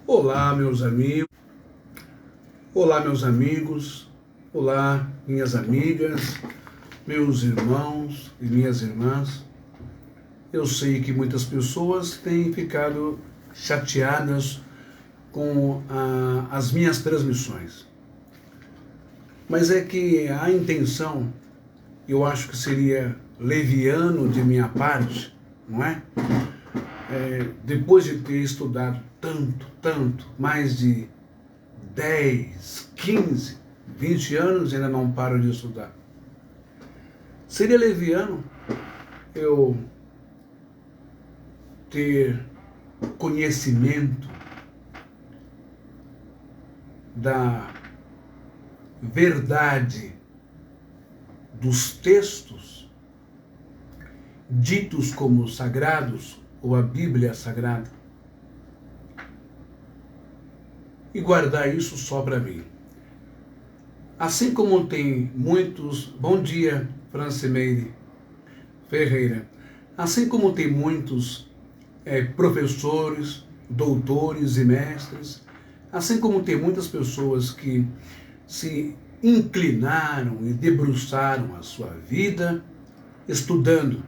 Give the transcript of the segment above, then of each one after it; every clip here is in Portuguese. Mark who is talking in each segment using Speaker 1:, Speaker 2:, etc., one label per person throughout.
Speaker 1: Olá, meus amigos. Olá, meus amigos. Olá, minhas amigas, meus irmãos e minhas irmãs. Eu sei que muitas pessoas têm ficado chateadas com as minhas transmissões. Mas é que a intenção, eu acho que seria leviano de minha parte, não é? Depois de ter estudado tanto, mais de 10, 15, 20 anos ainda não paro de estudar. Seria leviano eu ter conhecimento da verdade dos textos ditos como sagrados, ou a Bíblia Sagrada, e guardar isso só para mim. Assim como tem muitos... Bom dia, Francimeire Ferreira. Assim como tem muitos professores, doutores e mestres, assim como tem muitas pessoas que se inclinaram e debruçaram a sua vida estudando.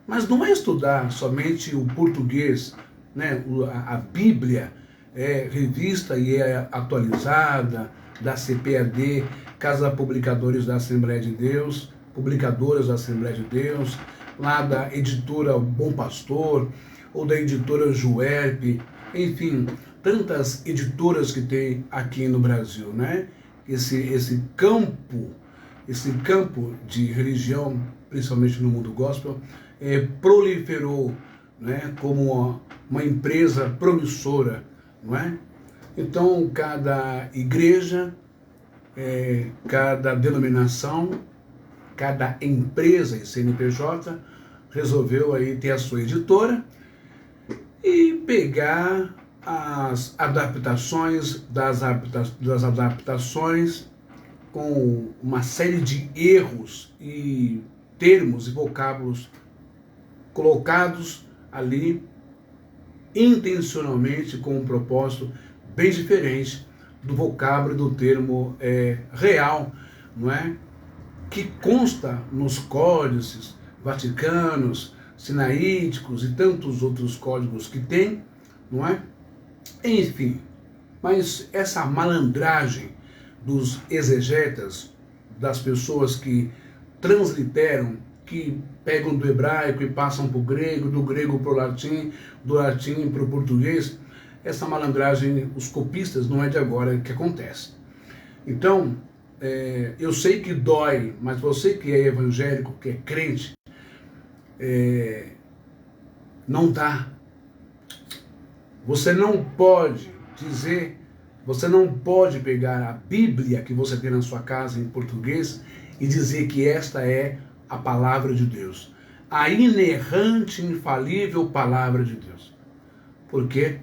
Speaker 1: Mas não é estudar somente o português, né? A Bíblia é revista e é atualizada da CPAD, Casa Publicadores da Assembleia de Deus, Publicadoras da Assembleia de Deus, lá da editora Bom Pastor, ou da editora Juerp, enfim, tantas editoras que tem aqui no Brasil, né? Esse campo de religião, principalmente no mundo gospel, proliferou, né, como uma empresa promissora, não é? Então, cada igreja, cada denominação, cada empresa e CNPJ resolveu aí ter a sua editora e pegar as adaptações das adaptações com uma série de erros e termos e vocábulos colocados ali intencionalmente com um propósito bem diferente do vocábulo e do termo real, não é? Que consta nos códices vaticanos, sinaíticos e tantos outros códigos que tem, não é? Enfim, mas essa malandragem dos exegetas, das pessoas que transliteram, que pegam do hebraico e passam para o grego, do grego para o latim, do latim para o português, essa malandragem, os copistas, não é de agora que acontece. Então, eu sei que dói, mas você que é evangélico, que é crente, não dá. Você não pode dizer, você não pode pegar a Bíblia que você tem na sua casa em português e dizer que esta é a palavra de Deus. A inerrante, infalível palavra de Deus. Por quê?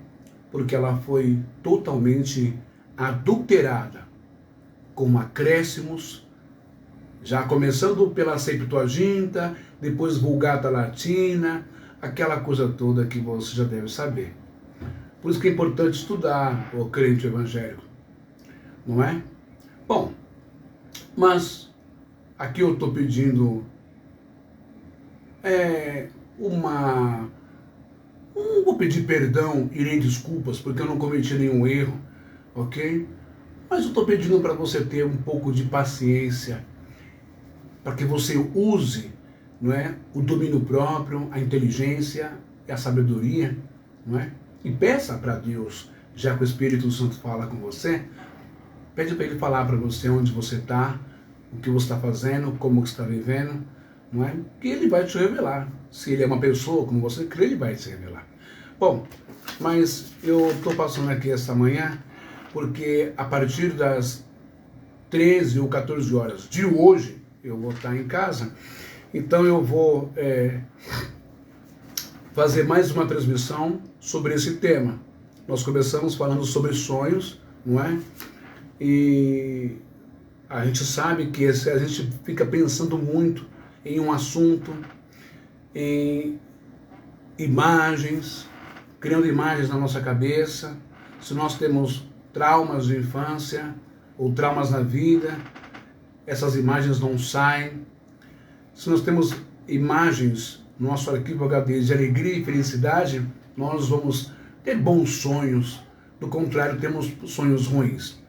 Speaker 1: Porque ela foi totalmente adulterada, com acréscimos, já começando pela Septuaginta, depois Vulgata Latina, aquela coisa toda que você já deve saber. Por isso que é importante estudar o crente evangélico, não é? Bom, mas aqui eu estou pedindo não vou pedir perdão e nem desculpas, porque eu não cometi nenhum erro, ok? Mas eu estou pedindo para você ter um pouco de paciência, para que você use, não é, o domínio próprio, a inteligência e a sabedoria, não é? E peça para Deus, já que o Espírito Santo fala com você, pede para Ele falar para você onde você está, o que você está fazendo, como você está vivendo, não é? Que Ele vai te revelar. Se Ele é uma pessoa, como você crê, Ele vai te revelar. Bom, mas eu estou passando aqui esta manhã, porque a partir das 13 ou 14 horas de hoje, eu vou estar em casa, então eu vou fazer mais uma transmissão sobre esse tema. Nós começamos falando sobre sonhos, não é? E a gente sabe que a gente fica pensando muito em um assunto, em imagens, criando imagens na nossa cabeça, se nós temos traumas de infância ou traumas na vida, essas imagens não saem. Se nós temos imagens no nosso arquivo HD de alegria e felicidade, nós vamos ter bons sonhos. Do contrário, temos sonhos ruins.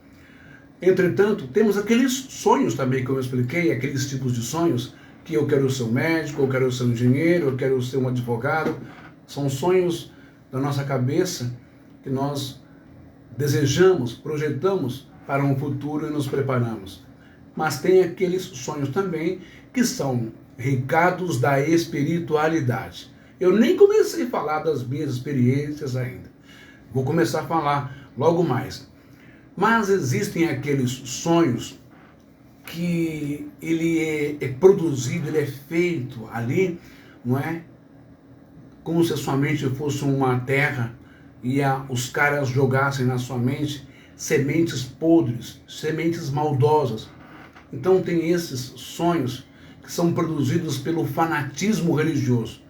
Speaker 1: Entretanto, temos aqueles sonhos também que eu expliquei, aqueles tipos de sonhos, que eu quero ser um médico, eu quero ser um engenheiro, eu quero ser um advogado. São sonhos da nossa cabeça que nós desejamos, projetamos para um futuro e nos preparamos. Mas tem aqueles sonhos também que são recados da espiritualidade. Eu nem comecei a falar das minhas experiências ainda. Vou começar a falar logo mais. Mas existem aqueles sonhos que ele é produzido, ele é feito ali, não é? Como se a sua mente fosse uma terra e os caras jogassem na sua mente sementes podres, sementes maldosas. Então tem esses sonhos que são produzidos pelo fanatismo religioso,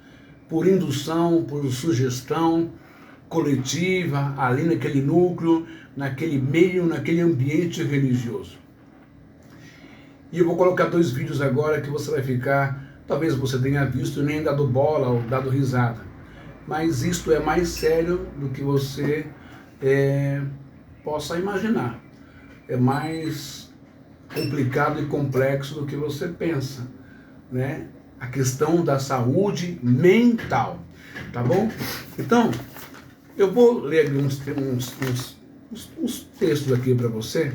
Speaker 1: por indução, por sugestão coletiva, ali naquele núcleo, naquele meio, naquele ambiente religioso. E eu vou colocar 2 vídeos agora que você vai ficar, talvez você tenha visto e nem dado bola ou dado risada. Mas isto é mais sério do que você possa imaginar. É mais complicado e complexo do que você pensa, né? A questão da saúde mental, tá bom? Então, eu vou ler uns textos aqui para você.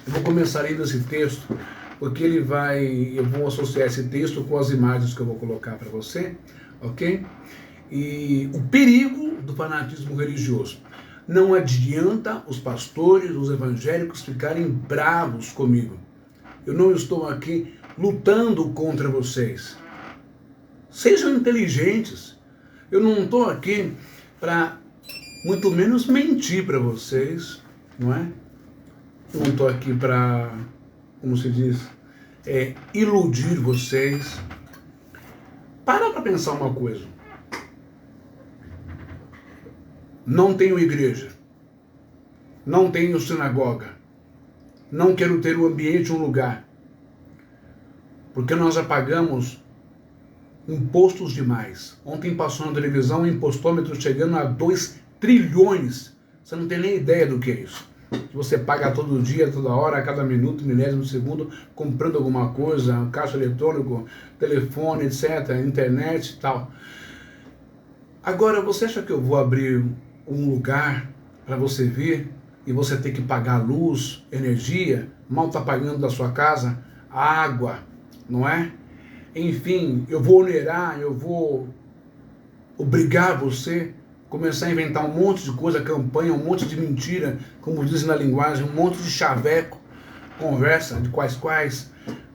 Speaker 1: Eu vou começar lendo esse texto, porque eu vou associar esse texto com as imagens que eu vou colocar para você, ok? E o perigo do fanatismo religioso. Não adianta os pastores, os evangélicos ficarem bravos comigo. Eu não estou aqui lutando contra vocês. Sejam inteligentes. Eu não estou aqui para, muito menos, mentir para vocês, não é? Eu não estou aqui para, como se diz, iludir vocês. Para pensar uma coisa. Não tenho igreja, não tenho sinagoga, não quero ter um ambiente, um lugar, porque nós já pagamos impostos demais. Ontem passou na televisão um impostômetro chegando a 2 trilhões. Você não tem nem ideia do que é isso. Que você paga todo dia, toda hora, a cada minuto, milésimo de segundo, comprando alguma coisa, caixa eletrônico, telefone, etc., internet e tal. Agora, você acha que eu vou abrir um lugar para você vir e você ter que pagar luz, energia, mal está pagando da sua casa, água, não é? Enfim, eu vou onerar, eu vou obrigar você a começar a inventar um monte de coisa, campanha, um monte de mentira, como dizem na linguagem, um monte de chaveco, conversa de quais,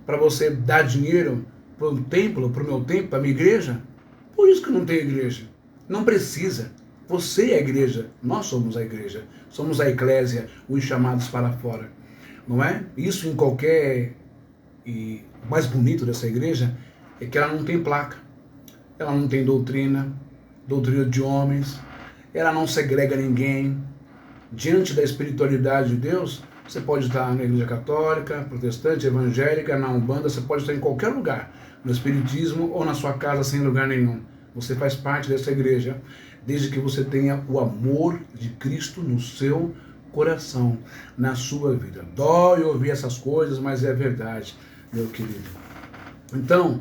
Speaker 1: para você dar dinheiro para o templo, para o meu templo, para a minha igreja. Por isso que não tem igreja. Não precisa. Você é a igreja, nós somos a igreja, somos a eclésia, os chamados para fora, não é? Isso em qualquer... E o mais bonito dessa igreja é que ela não tem placa, ela não tem doutrina de homens, ela não segrega ninguém. Diante da espiritualidade de Deus, você pode estar na igreja católica, protestante, evangélica, na Umbanda, você pode estar em qualquer lugar, no espiritismo ou na sua casa sem lugar nenhum. Você faz parte dessa igreja, desde que você tenha o amor de Cristo no seu coração, na sua vida. Dói ouvir essas coisas, mas é verdade, meu querido. Então,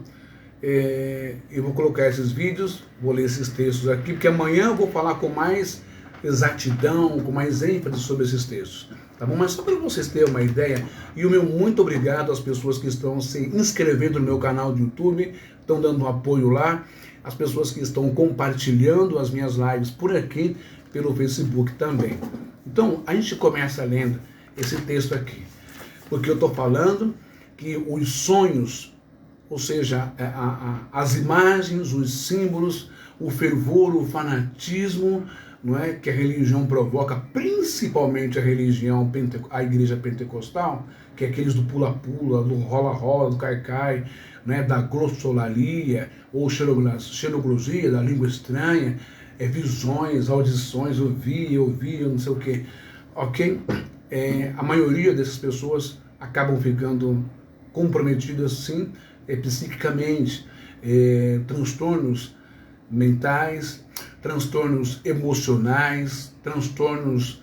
Speaker 1: eu vou colocar esses vídeos, vou ler esses textos aqui, porque amanhã eu vou falar com mais exatidão, com mais ênfase sobre esses textos. Tá bom? Mas só para vocês terem uma ideia, e o meu muito obrigado às pessoas que estão se inscrevendo no meu canal do YouTube, estão dando um apoio lá, as pessoas que estão compartilhando as minhas lives por aqui, pelo Facebook também. Então, a gente começa lendo esse texto aqui, porque eu estou falando que os sonhos, ou seja, as imagens, os símbolos, o fervor, o fanatismo, não é, que a religião provoca, principalmente a igreja pentecostal, que é aqueles do pula-pula, do rola-rola, do cai-cai, né, da glossolalia, ou xenoglosia, da língua estranha, visões, audições, eu vi, eu não sei o que, ok? A maioria dessas pessoas acabam ficando comprometidas, sim, psiquicamente, transtornos mentais, transtornos emocionais, transtornos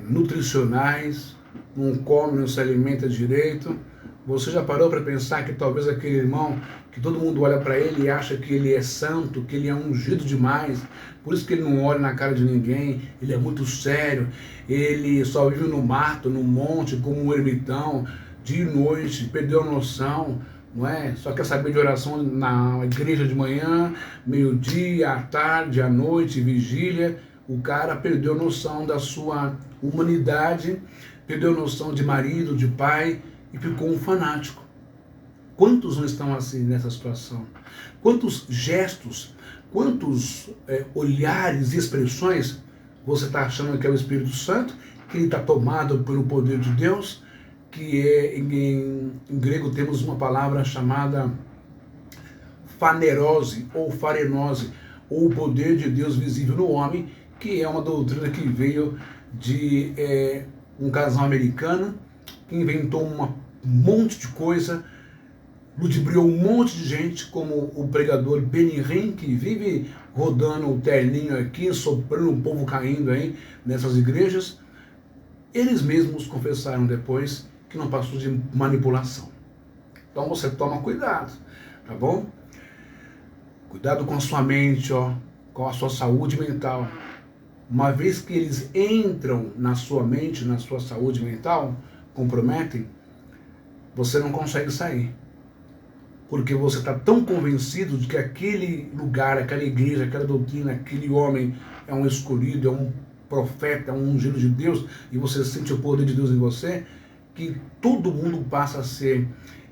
Speaker 1: nutricionais, não come, não se alimenta direito. Você já parou para pensar que talvez aquele irmão, que todo mundo olha para ele e acha que ele é santo, que ele é ungido demais, por isso que ele não olha na cara de ninguém, ele é muito sério, ele só vive no mato, no monte, como um ermitão, dia e noite, perdeu a noção, não é? Só quer saber de oração na igreja de manhã, meio-dia, à tarde, à noite, vigília. O cara perdeu a noção da sua humanidade, perdeu a noção de marido, de pai, e ficou um fanático. Quantos não estão assim nessa situação? Quantos gestos, quantos olhares e expressões você está achando que é o Espírito Santo, que ele está tomado pelo poder de Deus, que em grego temos uma palavra chamada fanerose ou farenose, ou o poder de Deus visível no homem, que é uma doutrina que veio de um casal americano que inventou um monte de coisa, ludibriou um monte de gente, como o pregador Benny Hinn, que vive rodando o terninho aqui, soprando o povo caindo aí nessas igrejas. Eles mesmos confessaram depois que não passou de manipulação. Então você toma cuidado, tá bom? Cuidado com a sua mente, ó, com a sua saúde mental. Uma vez que eles entram na sua mente, na sua saúde mental, comprometem, você não consegue sair. Porque você está tão convencido de que aquele lugar, aquela igreja, aquela doutrina, aquele homem é um escolhido, é um profeta, é um ungido de Deus, e você sente o poder de Deus em você, que todo mundo passa a ser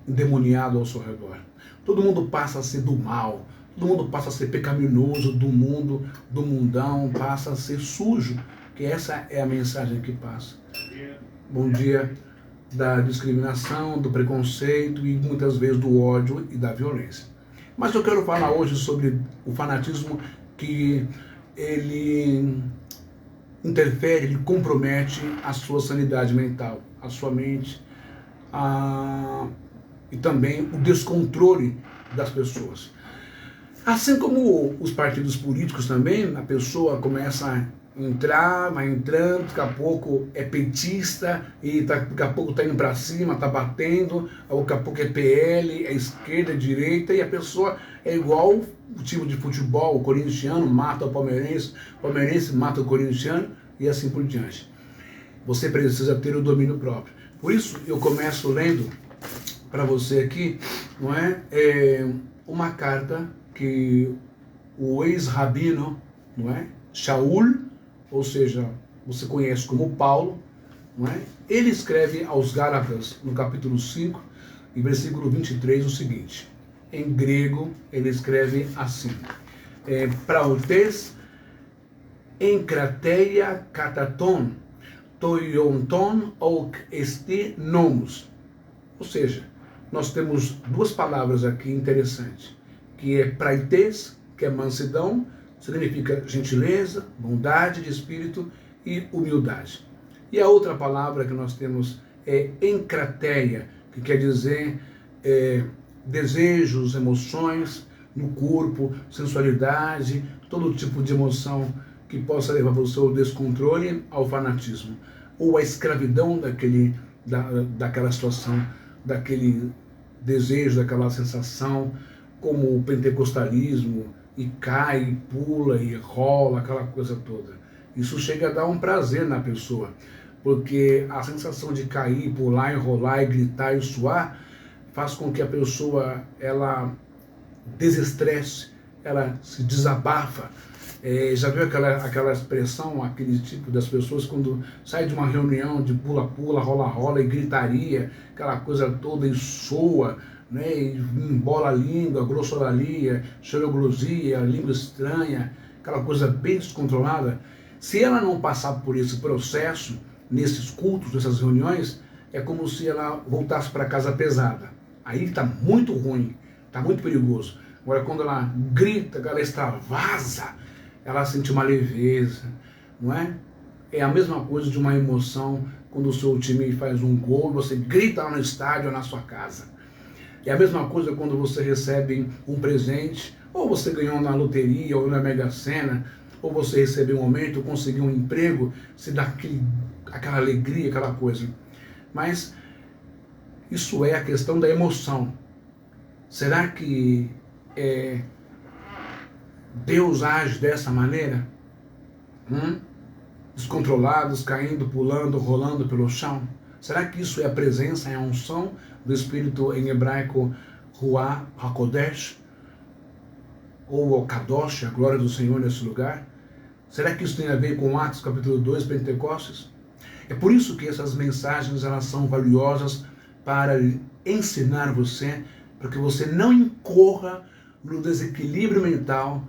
Speaker 1: endemoniado ao seu redor. Todo mundo passa a ser do mal. Todo mundo passa a ser pecaminoso do mundo, do mundão, passa a ser sujo. Que essa é a mensagem que passa. Bom dia da discriminação, do preconceito e muitas vezes do ódio e da violência. Mas eu quero falar hoje sobre o fanatismo que ele interfere, ele compromete a sua sanidade mental, a sua mente, e também o descontrole das pessoas. Assim como os partidos políticos também, a pessoa começa a entrar, vai entrando, daqui a pouco é petista, e daqui a pouco está indo para cima, está batendo, daqui a pouco é PL, é esquerda, é direita, e a pessoa é igual o time de futebol, o corintiano mata o palmeirense mata o corintiano, e assim por diante. Você precisa ter o domínio próprio. Por isso eu começo lendo para você aqui, não é, uma carta que o ex-rabino, não é, Shaul, ou seja, você conhece como Paulo, não é? Ele escreve aos Gálatas, no capítulo 5, e versículo 23, o seguinte. Em grego, ele escreve assim. Prautes enkrateia kataton toionton ok esti nomos. Ou seja, nós temos duas palavras aqui interessantes, que é praetes, que é mansidão, significa gentileza, bondade de espírito e humildade. E a outra palavra que nós temos é enkrateia, que quer dizer desejos, emoções no corpo, sensualidade, todo tipo de emoção que possa levar você ao descontrole, ao fanatismo, ou à escravidão daquela situação, daquele desejo, daquela sensação, como o pentecostalismo, e cai, e pula, e rola, aquela coisa toda. Isso chega a dar um prazer na pessoa, porque a sensação de cair, pular, enrolar, e gritar e suar, faz com que a pessoa, ela desestresse, ela se desabafa. Já viu aquela expressão, aquele tipo das pessoas quando sai de uma reunião de pula-pula, rola-rola e gritaria, aquela coisa toda e soa, né, e embola a língua, grossolalia, xeroglosia, língua estranha, aquela coisa bem descontrolada. Se ela não passar por esse processo, nesses cultos, nessas reuniões, é como se ela voltasse para casa pesada. Aí está muito ruim, está muito perigoso. Agora, quando ela grita, ela extravasa, ela sente uma leveza, não é? É a mesma coisa de uma emoção quando o seu time faz um gol e você grita lá no estádio ou na sua casa. É a mesma coisa quando você recebe um presente, ou você ganhou na loteria ou na Mega Sena, ou você recebeu um aumento, conseguiu um emprego, se dá aquela alegria, aquela coisa. Mas isso é a questão da emoção. Será que Deus age dessa maneira? Descontrolados, caindo, pulando, rolando pelo chão? Será que isso é a presença, é a unção do Espírito em hebraico Ruach HaKodesh? Ou o Kadosh, a glória do Senhor nesse lugar? Será que isso tem a ver com Atos capítulo 2, Pentecostes? É por isso que essas mensagens elas são valiosas para ensinar você, para que você não incorra no desequilíbrio mental,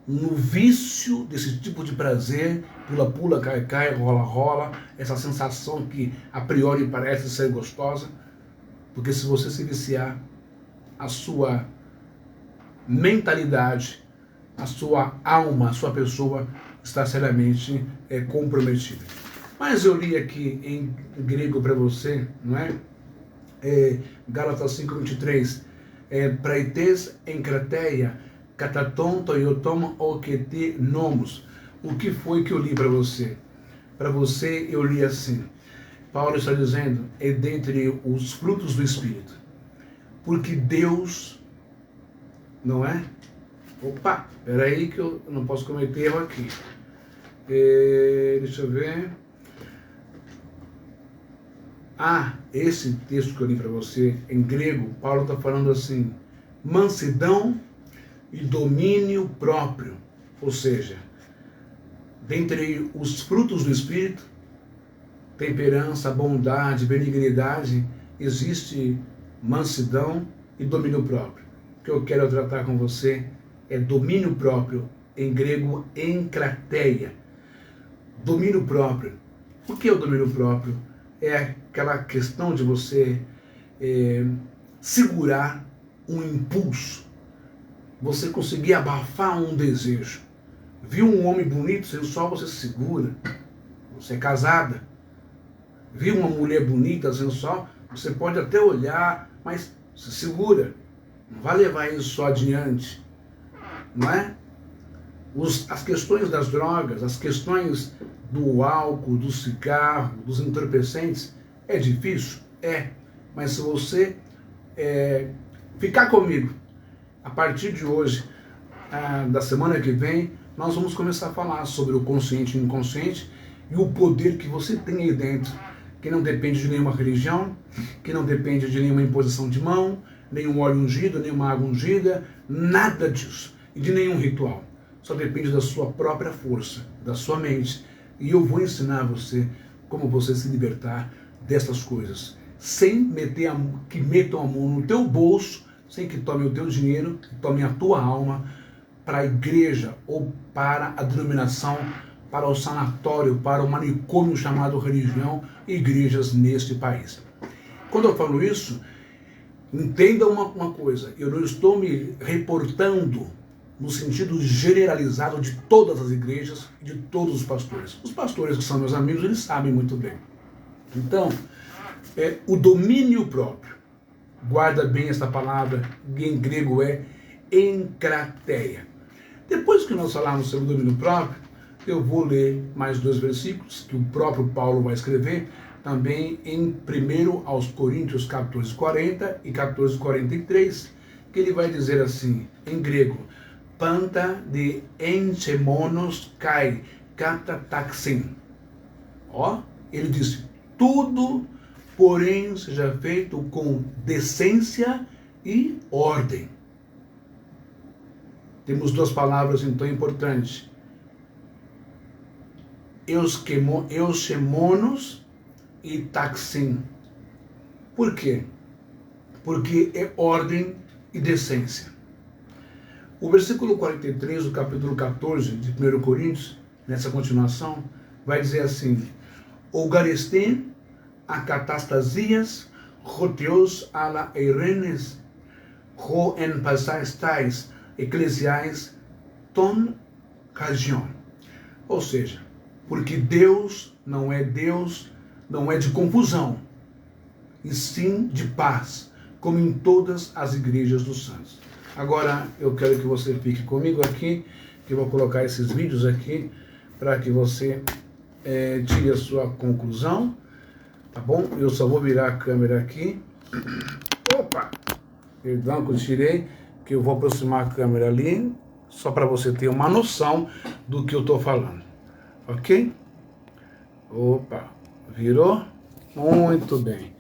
Speaker 1: no vício desse tipo de prazer, pula-pula, cai-cai, rola-rola, essa sensação que a priori parece ser gostosa, porque se você se viciar, a sua mentalidade, a sua alma, a sua pessoa está seriamente comprometida. Mas eu li aqui em grego para você, não é? Gálatas 5:23, praetes en krateia, kataton toiotom okete nomos. O que foi que eu li para você? Para você eu li assim, Paulo está dizendo, é dentre os frutos do Espírito, porque Deus, não é? Opa, peraí que eu não posso cometer erro aqui. Deixa eu ver. Esse texto que eu li para você, em grego, Paulo está falando assim, mansidão e domínio próprio. Ou seja, dentre os frutos do Espírito, temperança, bondade, benignidade, existe mansidão e domínio próprio. O que eu quero tratar com você é domínio próprio, em grego, enkrateia. Domínio próprio. O que é o domínio próprio? É aquela questão de você segurar um impulso, você conseguir abafar um desejo. Viu um homem bonito, sensual, você se segura. Você é casada. Viu uma mulher bonita, sensual, você pode até olhar, mas se segura. Não vai levar isso só adiante. Não é? As questões das drogas, as questões do álcool, do cigarro, dos entorpecentes, é difícil? É. Mas se você ficar comigo, a partir de hoje, da semana que vem, nós vamos começar a falar sobre o consciente e inconsciente e o poder que você tem aí dentro, que não depende de nenhuma religião, que não depende de nenhuma imposição de mão, nenhum óleo ungido, nenhuma água ungida, nada disso, e de nenhum ritual. Só depende da sua própria força, da sua mente. E eu vou ensinar você como você se libertar dessas coisas, sem que metam a mão no teu bolso, sem que tome o teu dinheiro, que tome a tua alma para a igreja ou para a denominação, para o sanatório, para o manicômio chamado religião e igrejas neste país. Quando eu falo isso, entenda uma coisa, eu não estou me reportando no sentido generalizado de todas as igrejas e de todos os pastores. Os pastores que são meus amigos, eles sabem muito bem. Então, o domínio próprio, guarda bem essa palavra, em grego é enkrateia. Depois que nós falarmos sobre o domínio próprio, eu vou ler mais 2 versículos que o próprio Paulo vai escrever, também em 1 aos Coríntios 14:40 e 14:43, que ele vai dizer assim, em grego, Panta de enchemonos kai katataxin. Ele disse, tudo, porém, seja feito com decência e ordem. Temos 2 palavras, então, importantes. Euschemonos e taxin. Por quê? Porque é ordem e decência. O versículo 43 do capítulo 14 de 1 Coríntios, nessa continuação, vai dizer assim, Ogarestem acatastasias, roteos ala eirenes, ho en pasais tais, eclesiais ton ragion. Ou seja, porque Deus não é de confusão, e sim de paz, como em todas as igrejas dos santos. Agora eu quero que você fique comigo aqui, que eu vou colocar esses vídeos aqui, para que você tire a sua conclusão, tá bom? Eu só vou virar a câmera aqui. Opa! Perdão que eu tirei, que eu vou aproximar a câmera ali, só para você ter uma noção do que eu estou falando, ok? Opa, virou? Muito bem.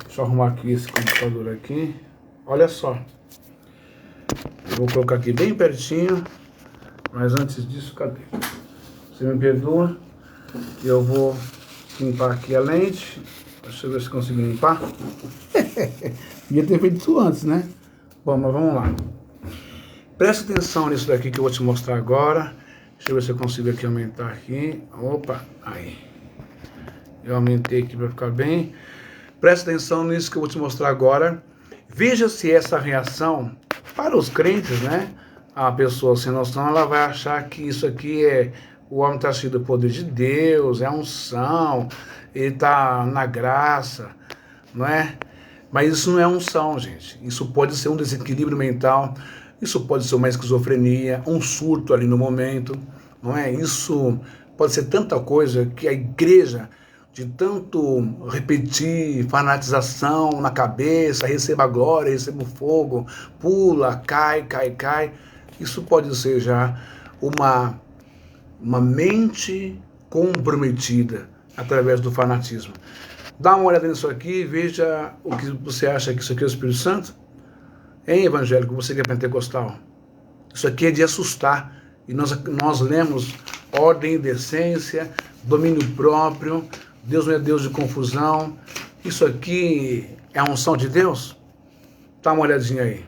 Speaker 1: Deixa eu arrumar aqui esse computador aqui. Olha só. Eu vou colocar aqui bem pertinho, mas antes disso, cadê? Você me perdoa, eu vou limpar aqui a lente. Deixa eu ver se consigo limpar. Devia ter feito isso antes, né? Bom, mas vamos lá. Presta atenção nisso daqui que eu vou te mostrar agora. Deixa eu ver se eu consigo aqui aumentar aqui. Opa, aí. Eu aumentei aqui para ficar bem. Presta atenção nisso que eu vou te mostrar agora. Veja se essa reação, para os crentes, né? A pessoa sem noção, ela vai achar que isso aqui o homem está cheio do poder de Deus, é unção, ele está na graça, não é? Mas isso não é unção, gente. Isso pode ser um desequilíbrio mental, isso pode ser uma esquizofrenia, um surto ali no momento, não é? Isso pode ser tanta coisa que a igreja, de tanto repetir, fanatização na cabeça, receba a glória, receba o fogo, pula, cai, isso pode ser já uma mente comprometida através do fanatismo. Dá uma olhada nisso aqui, veja o que você acha que isso aqui é o Espírito Santo. Hein, evangélico, você que é pentecostal? Isso aqui é de assustar. E nós lemos ordem e decência, domínio próprio, Deus não é Deus de confusão. Isso aqui é a unção de Deus? Dá uma olhadinha aí.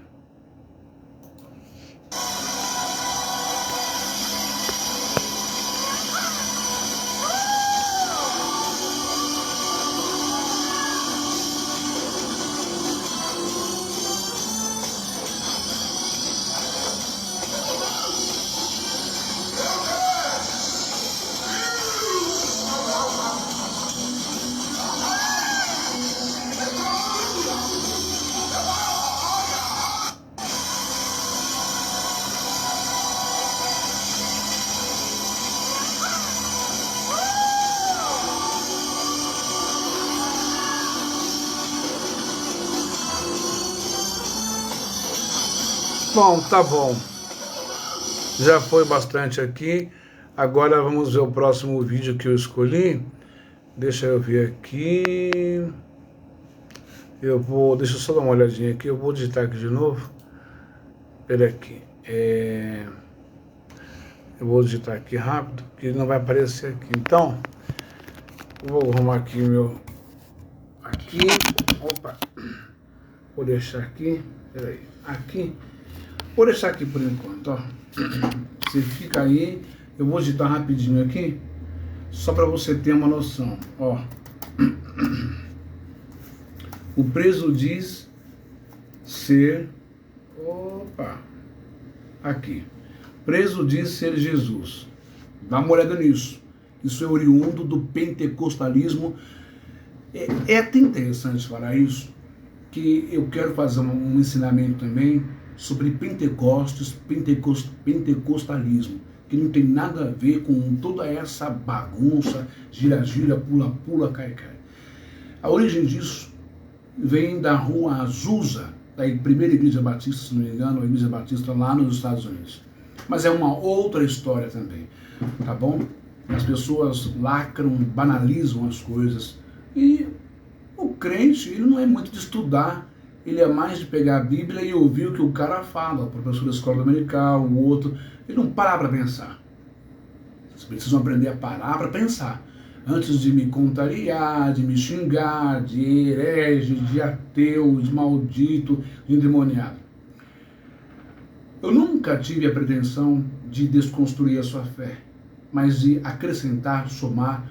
Speaker 1: Bom, tá bom. Já foi bastante aqui. Agora vamos ver o próximo vídeo que eu escolhi. Deixa eu ver aqui. Deixa eu só dar uma olhadinha aqui. Eu vou digitar aqui de novo. Espera aqui. Eu vou digitar aqui rápido, que ele não vai aparecer aqui. Então, eu vou arrumar aqui meu... Aqui. Opa. Vou deixar aqui. Peraí. Aqui. Vou deixar aqui por enquanto, ó. Você fica aí, eu vou digitar rapidinho aqui, só para você ter uma noção, ó. O preso diz ser, opa, aqui. Preso diz ser Jesus. Dá uma olhada nisso. Isso é oriundo do pentecostalismo. É até interessante falar isso, que eu quero fazer um ensinamento também sobre Pentecostes, pentecostalismo, que não tem nada a ver com toda essa bagunça, gira, pula, cai. A origem disso vem da rua Azusa, da primeira igreja batista, se não me engano, a igreja batista lá nos Estados Unidos. Mas é uma outra história também, tá bom? As pessoas lacram, banalizam as coisas, e o crente, ele não é muito de estudar, ele é mais de pegar a Bíblia e ouvir o que o cara fala, o professor da escola dominical, o outro. Ele não para para pensar. Vocês precisam aprender a parar para pensar. Antes de me contrariar, de me xingar, de herege, de ateu, de maldito, de endemoniado. Eu nunca tive a pretensão de desconstruir a sua fé, mas de acrescentar, somar,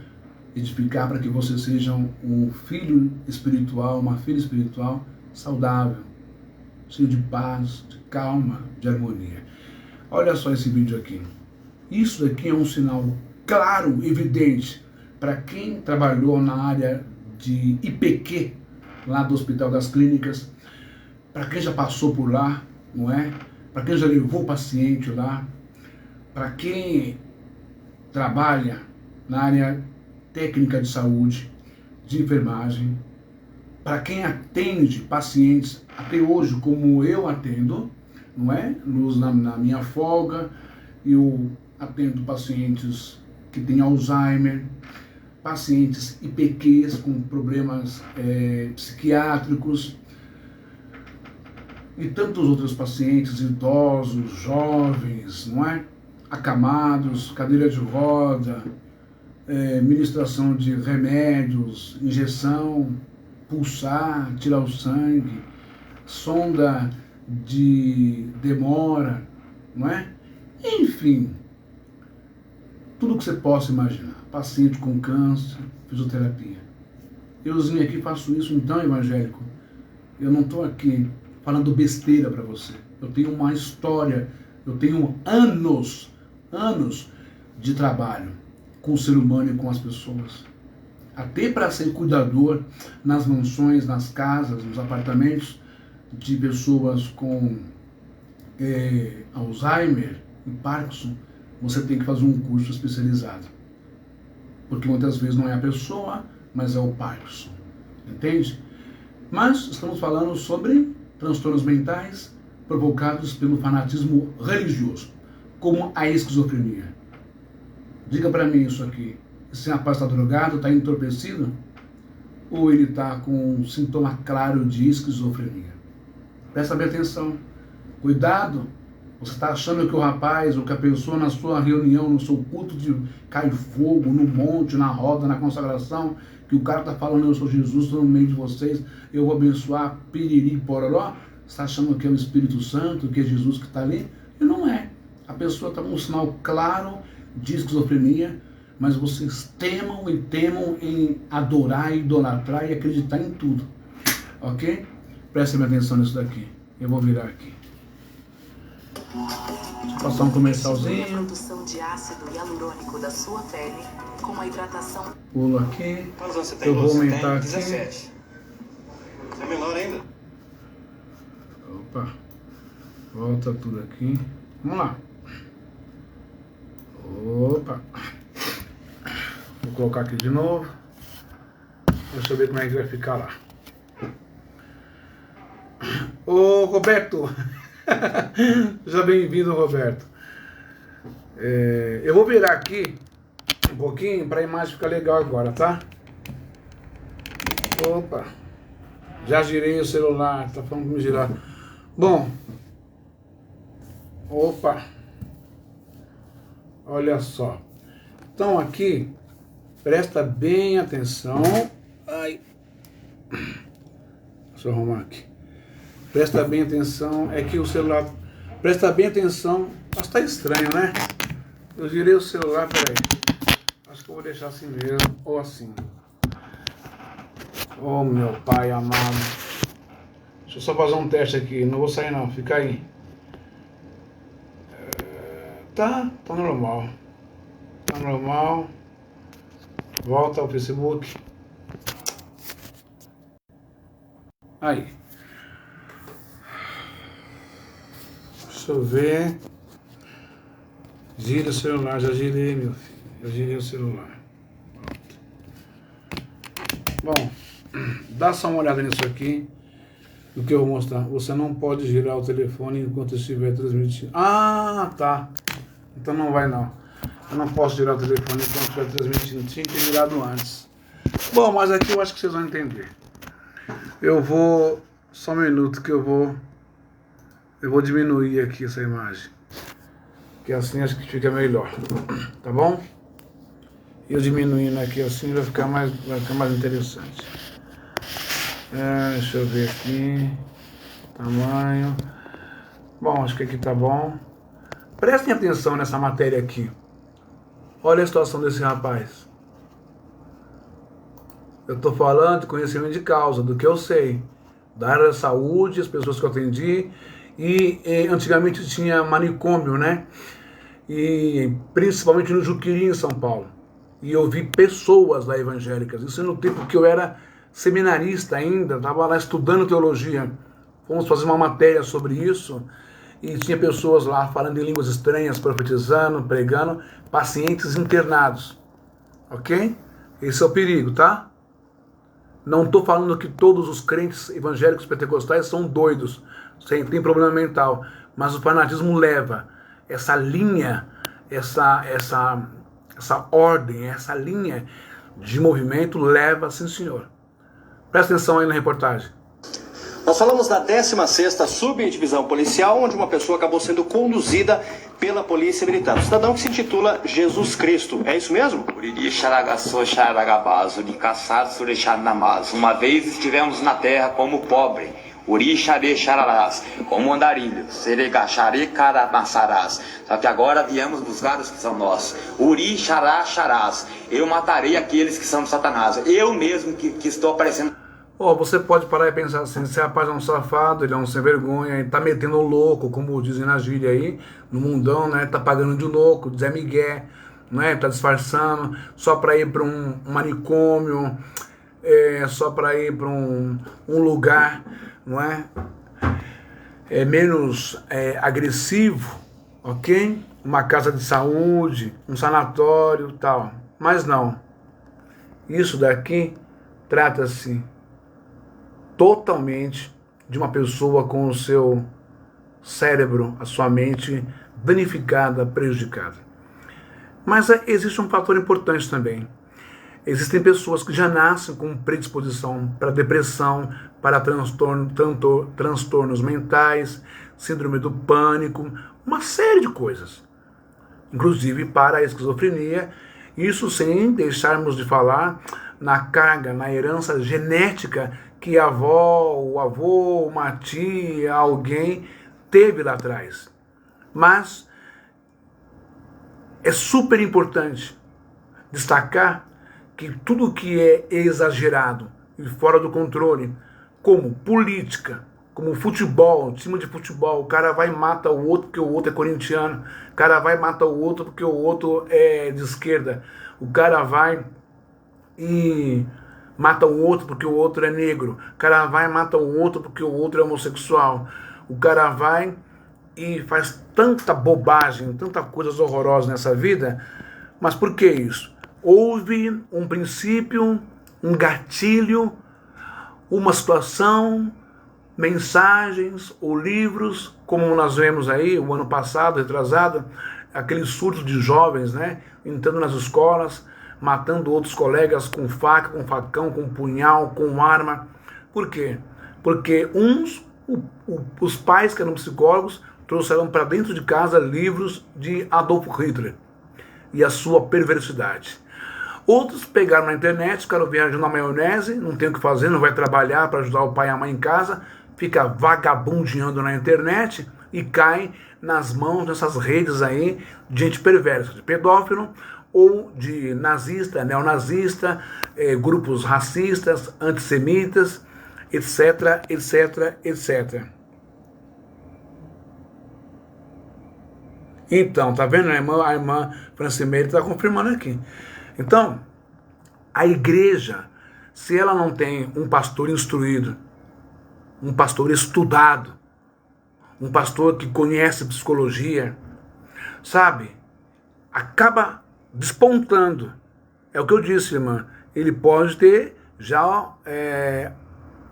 Speaker 1: edificar para que você seja um filho espiritual, uma filha espiritual saudável, cheio de paz, de calma, de harmonia. Olha só esse vídeo aqui. Isso daqui é um sinal claro, evidente, para quem trabalhou na área de IPQ, lá do Hospital das Clínicas, para quem já passou por lá, não é? Para quem já levou o paciente lá, para quem trabalha na área técnica de saúde, de enfermagem, para quem atende pacientes, até hoje, como eu atendo, não é? Na minha folga, eu atendo pacientes que têm Alzheimer, pacientes IPQs com problemas psiquiátricos e tantos outros pacientes, idosos, jovens, não é? Acamados, cadeira de roda, ministração de remédios, injeção, pulsar, tirar o sangue, sonda de demora, não é? Enfim, tudo que você possa imaginar. Paciente com câncer, fisioterapia. Euzinho aqui faço isso, então, evangélico. Eu não estou aqui falando besteira para você. Eu tenho uma história, eu tenho anos de trabalho com o ser humano e com as pessoas. Até para ser cuidador nas mansões, nas casas, nos apartamentos de pessoas com Alzheimer e Parkinson, você tem que fazer um curso especializado. Porque muitas vezes não é a pessoa, mas é o Parkinson. Entende? Mas estamos falando sobre transtornos mentais provocados pelo fanatismo religioso, como a esquizofrenia. Diga para mim isso aqui. Esse rapaz está drogado, está entorpecido? Ou ele está com um sintoma claro de esquizofrenia? Presta bem atenção. Cuidado. Você está achando que o rapaz ou que a pessoa na sua reunião, no seu culto de cai fogo, no monte, na roda, na consagração, que o cara está falando, eu sou Jesus, estou no meio de vocês, eu vou abençoar, piriri, pororó, você está achando que é o Espírito Santo, que é Jesus que está ali? E não é. A pessoa está com um sinal claro de esquizofrenia, mas vocês temam e temam em adorar, idolatrar e acreditar em tudo. Ok? Prestem atenção nisso daqui. Eu vou virar aqui. Deixa eu passar um comercialzinho.
Speaker 2: A produção de ácido hialurônico da sua pele com a hidratação.
Speaker 1: Pulo aqui.
Speaker 3: Quantos anos você tem?
Speaker 1: Eu vou aumentar aqui.
Speaker 3: 17. Você é menor ainda?
Speaker 1: Opa. Volta tudo aqui. Vamos lá. Opa. Vou colocar aqui de novo. Deixa eu ver como é que vai ficar lá. Ô Roberto. Seja bem-vindo, Roberto. Eu vou virar aqui um pouquinho para a imagem ficar legal agora, tá? Opa. Já girei o celular, tá falando que me girar. Bom. Opa. Olha só. Então aqui, presta bem atenção. Ai. Deixa eu arrumar aqui. Presta bem atenção, é que o celular... Presta bem atenção. Acho que tá estranho, né? Eu girei o celular, peraí. Acho que eu vou deixar assim mesmo, ou assim. Oh, meu pai amado. Deixa eu só fazer um teste aqui, não vou sair não, fica aí. Tá normal. Tá normal. Volta ao Facebook. Aí. Deixa eu ver. Gira o celular, já girei, meu filho. Já girei o celular. Bom, dá só uma olhada nisso aqui. O que eu vou mostrar. Você não pode girar o telefone enquanto estiver transmitindo. Ah, tá. Então não vai não. Eu não posso girar o telefone enquanto estiver transmitindo. Tinha que ter girado antes. Bom, mas aqui eu acho que vocês vão entender. Eu vou... Só um minuto que eu vou diminuir aqui essa imagem. Que assim acho que fica melhor. Tá bom? Eu diminuindo aqui assim vai ficar mais interessante. Deixa eu ver aqui. Tamanho. Bom, acho que aqui tá bom. Prestem atenção nessa matéria aqui. Olha a situação desse rapaz. Eu estou falando de conhecimento de causa, do que eu sei. Da área da saúde, as pessoas que eu atendi. E antigamente tinha manicômio, né? e principalmente no Juqueri, em São Paulo. E eu vi pessoas lá evangélicas, isso no tempo que eu era seminarista ainda, estava lá estudando teologia. Fomos fazer uma matéria sobre isso, e tinha pessoas lá falando em línguas estranhas, profetizando, pregando, pacientes internados. Ok? Esse é o perigo, tá? Não estou falando que todos os crentes evangélicos pentecostais são doidos, tem problema mental, mas o fanatismo leva essa linha, essa ordem, essa linha de movimento leva, sim senhor. Presta atenção aí na reportagem.
Speaker 3: Nós falamos da 16ª Subdivisão Policial, onde uma pessoa acabou sendo conduzida pela Polícia Militar. Um cidadão que se intitula Jesus Cristo. É isso mesmo?
Speaker 4: Uma vez estivemos na terra como pobre, como andarilhos, só que agora viemos buscar os que são nossos. Eu matarei aqueles que são de Satanás. Eu mesmo que estou aparecendo.
Speaker 1: Você pode parar e pensar assim, esse rapaz é um safado, ele é um sem vergonha, ele tá metendo o louco, como dizem na gíria aí, no mundão, né? Tá pagando de louco, de Zé Miguel, né? Tá disfarçando, só para ir para um manicômio, só para ir para um lugar, não é? Menos agressivo, ok? Uma casa de saúde, um sanatório, tal. Mas não. Isso daqui trata-se totalmente de uma pessoa com o seu cérebro, a sua mente danificada, prejudicada. Mas existe um fator importante também. Existem pessoas que já nascem com predisposição para depressão, para transtornos mentais, síndrome do pânico, uma série de coisas. Inclusive para a esquizofrenia, isso sem deixarmos de falar na carga, na herança genética que a avó, o avô, uma tia, alguém teve lá atrás. Mas é super importante destacar que tudo que é exagerado e fora do controle, como política, como futebol, time de futebol, o cara vai e mata o outro porque o outro é corintiano, o cara vai e mata o outro porque o outro é de esquerda, o cara vai e mata o outro porque o outro é negro, o cara vai e mata o outro porque o outro é homossexual, o cara vai e faz tanta bobagem, tanta coisas horrorosas nessa vida. Mas por que isso? Houve um princípio, um gatilho, uma situação, mensagens ou livros, como nós vemos aí o ano passado, retrasado, aquele surto de jovens, né, entrando nas escolas, matando outros colegas com faca, com facão, com punhal, com arma. Por quê? Porque os pais que eram psicólogos trouxeram para dentro de casa livros de Adolf Hitler e a sua perversidade. Outros pegaram na internet, ficaram viajando na maionese, não tem o que fazer, não vai trabalhar para ajudar o pai e a mãe em casa, fica vagabundeando na internet e cai nas mãos dessas redes aí de gente perversa, de pedófilo ou de nazista, neonazista, grupos racistas, antissemitas, etc, etc, etc. Então, tá vendo? A irmã Francimeire está confirmando aqui. Então, a igreja, se ela não tem um pastor instruído, um pastor estudado, um pastor que conhece psicologia, sabe, acaba despontando. É o que eu disse, irmã. Ele pode ter já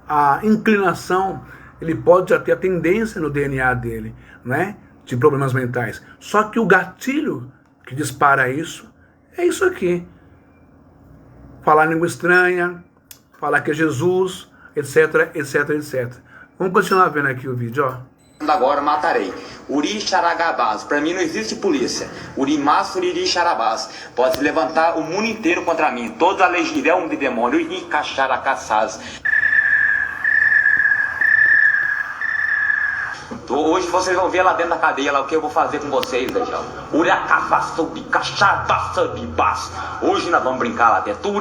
Speaker 1: a inclinação, ele pode já ter a tendência no DNA dele, né, de problemas mentais. Só que o gatilho que dispara isso é isso aqui. Falar língua estranha, falar que é Jesus, etc, etc, etc. Vamos continuar vendo aqui o vídeo, ó.
Speaker 4: Agora matarei. Uri Charagabás. Para mim não existe polícia. Uri Masso Uri Charabás. Pode se levantar o mundo inteiro contra mim. Toda a legião de demônio. Uri Cacharacaçás. Hoje vocês vão ver lá dentro da cadeia lá o que eu vou fazer com vocês, Legião. Hoje nós vamos brincar lá dentro.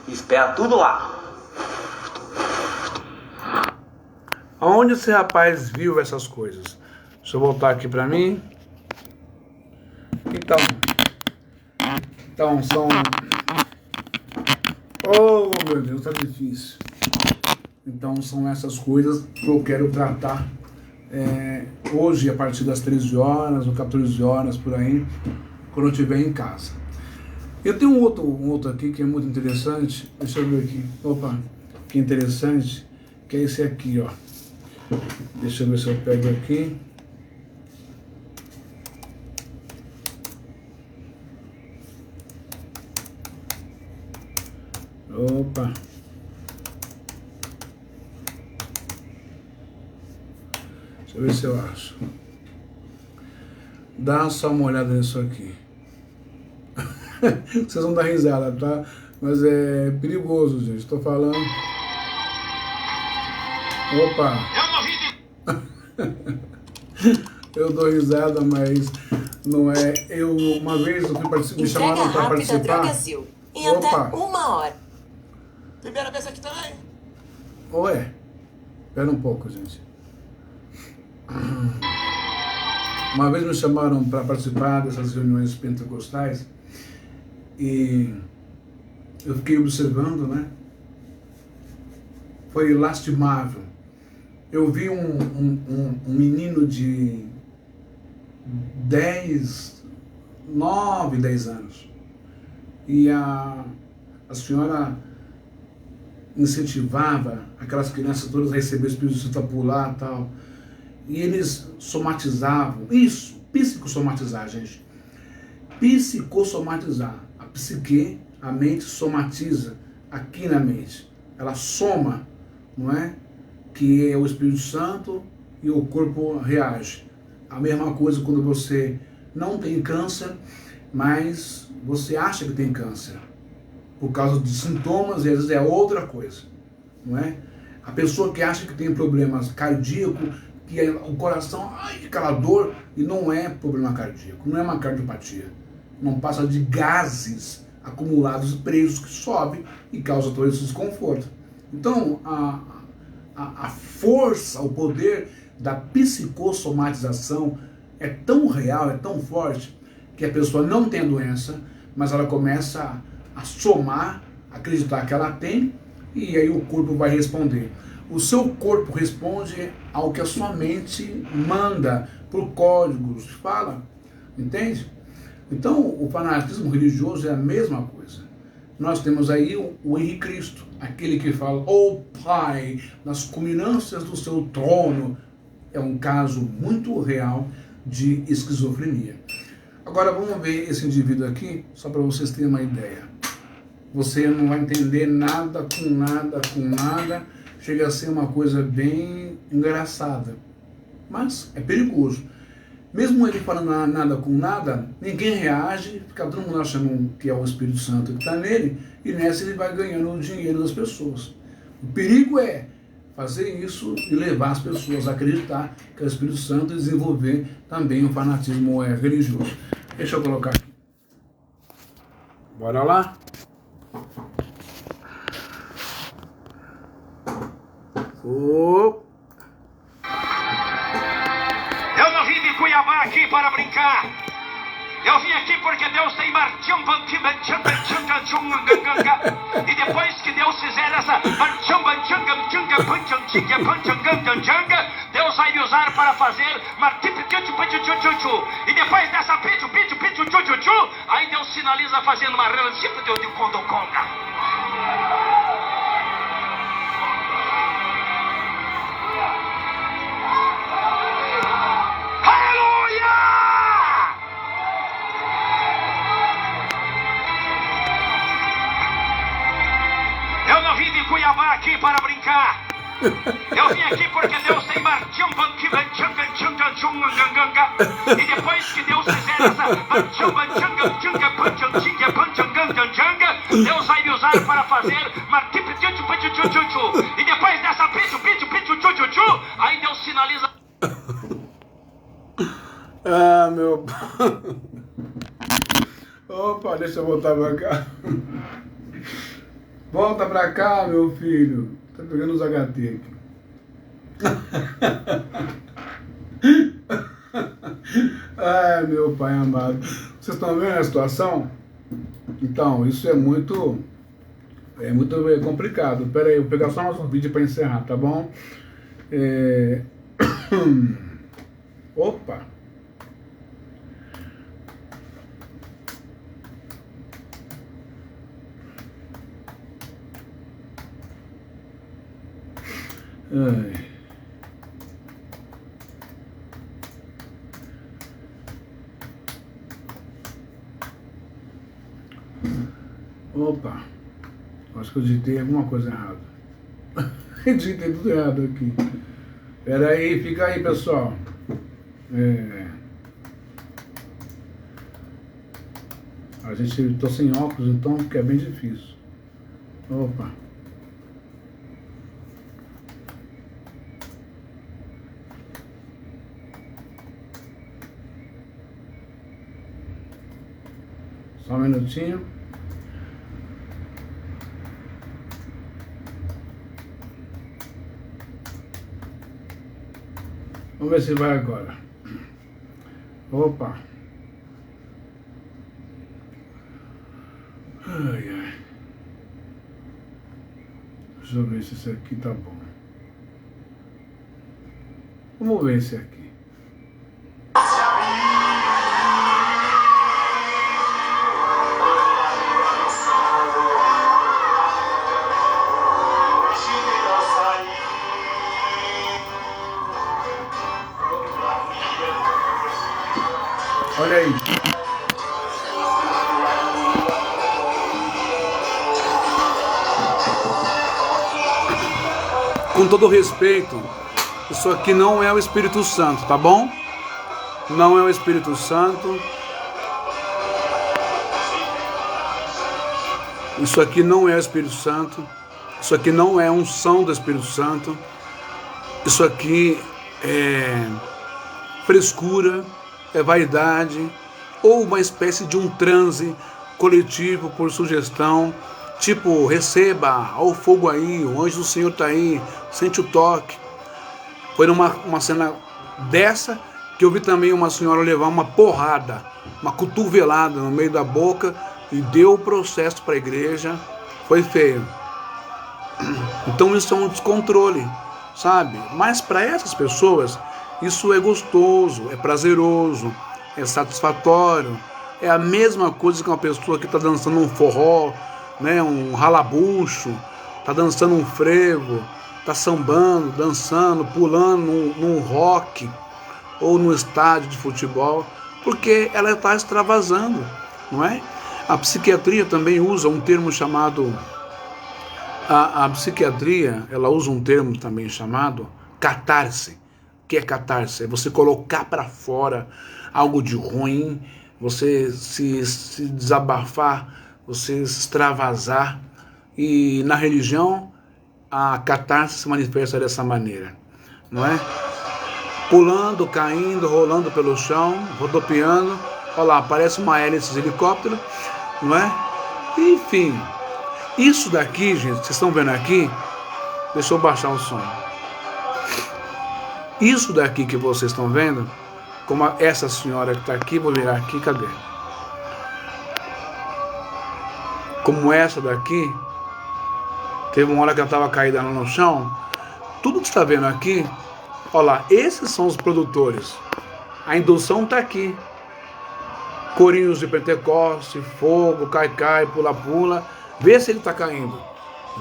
Speaker 4: Espera tudo lá.
Speaker 1: Aonde esse rapaz viu essas coisas? Deixa eu voltar aqui para mim. Então são... Oh, meu Deus, tá difícil. Então são essas coisas que eu quero tratar hoje, a partir das 13 horas ou 14 horas, por aí, quando eu estiver em casa. Eu tenho um outro aqui que é muito interessante. Deixa eu ver aqui. Opa, que interessante. Que é esse aqui, ó. Deixa eu ver se eu pego aqui. Opa. Deixa eu ver se eu acho. Dá só uma olhada nisso aqui. Vocês vão dar risada, tá? Mas é perigoso, gente. Estou falando. Opa! Eu dou risada, mas não é. Uma vez eu fui me chamaram para participar.
Speaker 5: Em até 1 hora.
Speaker 6: Primeira vez aqui também.
Speaker 1: Ué, espera um pouco, gente. Uma vez me chamaram para participar dessas reuniões pentecostais e eu fiquei observando, né? Foi lastimável. Eu vi um menino de 9, 10 anos e a senhora incentivava aquelas crianças todas a receber o Espírito Santo, a pular e tal. E eles somatizavam. Isso, psicossomatizar, gente. Psicossomatizar. A psique, a mente somatiza aqui na mente. Ela soma, não é? Que é o Espírito Santo e o corpo reage. A mesma coisa quando você não tem câncer, mas você acha que tem câncer. Por causa de sintomas, e às vezes é outra coisa, não é? A pessoa que acha que tem problemas cardíacos, que o coração, aquela dor, e não é problema cardíaco, não é uma cardiopatia. Não passa de gases acumulados e presos que sobem e causa todo esse desconforto. Então, a força, o poder da psicossomatização é tão real, é tão forte, que a pessoa não tem a doença, mas ela começa a somar, acreditar que ela tem, e aí o corpo vai responder. O seu corpo responde ao que a sua mente manda, por códigos, fala, entende? Então, o fanatismo religioso é a mesma coisa. Nós temos aí o Henrique Cristo, aquele que fala, ó Pai, nas culminâncias do seu trono. É um caso muito real de esquizofrenia. Agora vamos ver esse indivíduo aqui, só para vocês terem uma ideia. Você não vai entender nada com nada com nada, chega a ser uma coisa bem engraçada, mas é perigoso. Mesmo ele falando nada com nada, ninguém reage, fica todo mundo achando que é o Espírito Santo que está nele, e nessa ele vai ganhando o dinheiro das pessoas. O perigo é fazer isso e levar as pessoas a acreditar que é o Espírito Santo e desenvolver também o fanatismo religioso. Deixa eu colocar aqui. Bora lá?
Speaker 6: Eu não vim de Cuiabá aqui para brincar. Eu vim aqui porque Deus tem e depois que Deus fizer essa Deus vai me usar para fazer e depois dessa aí Deus finaliza fazendo uma de condoconga. Cuiabá aqui para brincar. Eu vim aqui porque Deus tem e depois que Deus fizer essa Deus vai me usar para fazer e depois dessa aí Deus finaliza.
Speaker 1: Ah, meu. Opa, deixa eu voltar pra cá. Volta pra cá, meu filho. Tá pegando os HT aqui. Ai, meu pai amado. Vocês estão vendo a situação? Então, isso é muito complicado. Pera aí, eu vou pegar só mais um vídeo para encerrar, tá bom? Opa! Ai. Opa, acho que eu digitei alguma coisa errada. Eu digitei tudo errado aqui. Pera aí, fica aí, pessoal. A gente, tô sem óculos, então fica bem difícil. Opa. Só um minutinho. Vamos ver se vai agora. Opa. Ai, ai. Deixa eu ver se esse aqui tá bom. Vamos ver esse aqui. Olha aí. Com todo respeito, isso aqui não é o Espírito Santo, tá bom? Não é o Espírito Santo. Isso aqui não é o Espírito Santo. Isso aqui não é unção do Espírito Santo. Isso aqui é frescura, é vaidade, ou uma espécie de um transe coletivo por sugestão, tipo, receba, ó o fogo aí, o anjo do Senhor está aí, sente o toque. Foi numa cena dessa que eu vi também uma senhora levar uma porrada, uma cotovelada no meio da boca e deu o processo para a igreja, foi feio. Então isso é um descontrole, sabe? Mas para essas pessoas, isso é gostoso, é prazeroso, é satisfatório. É a mesma coisa que uma pessoa que está dançando um forró, né, um ralabucho, está dançando um frevo, está sambando, dançando, pulando num rock ou num estádio de futebol, porque ela está extravasando, não é? A psiquiatria também usa um termo chamado... A psiquiatria, ela usa um termo também chamado catarse. O que é catarse? É você colocar para fora algo de ruim, você se desabafar, você se extravasar. E na religião, a catarse se manifesta dessa maneira, não é? Pulando, caindo, rolando pelo chão, rodopiando. Olha lá, parece uma hélice de helicóptero, não é? Enfim, isso daqui, gente, vocês estão vendo aqui? Deixa eu baixar o som. Isso daqui que vocês estão vendo, como essa senhora que está aqui, vou virar aqui, cadê? Como essa daqui, teve uma hora que ela estava caída no chão, tudo que você está vendo aqui, olha lá, esses são os produtores. A indução está aqui. Corinhos de Pentecoste, fogo, cai, pula. Vê se ele está caindo.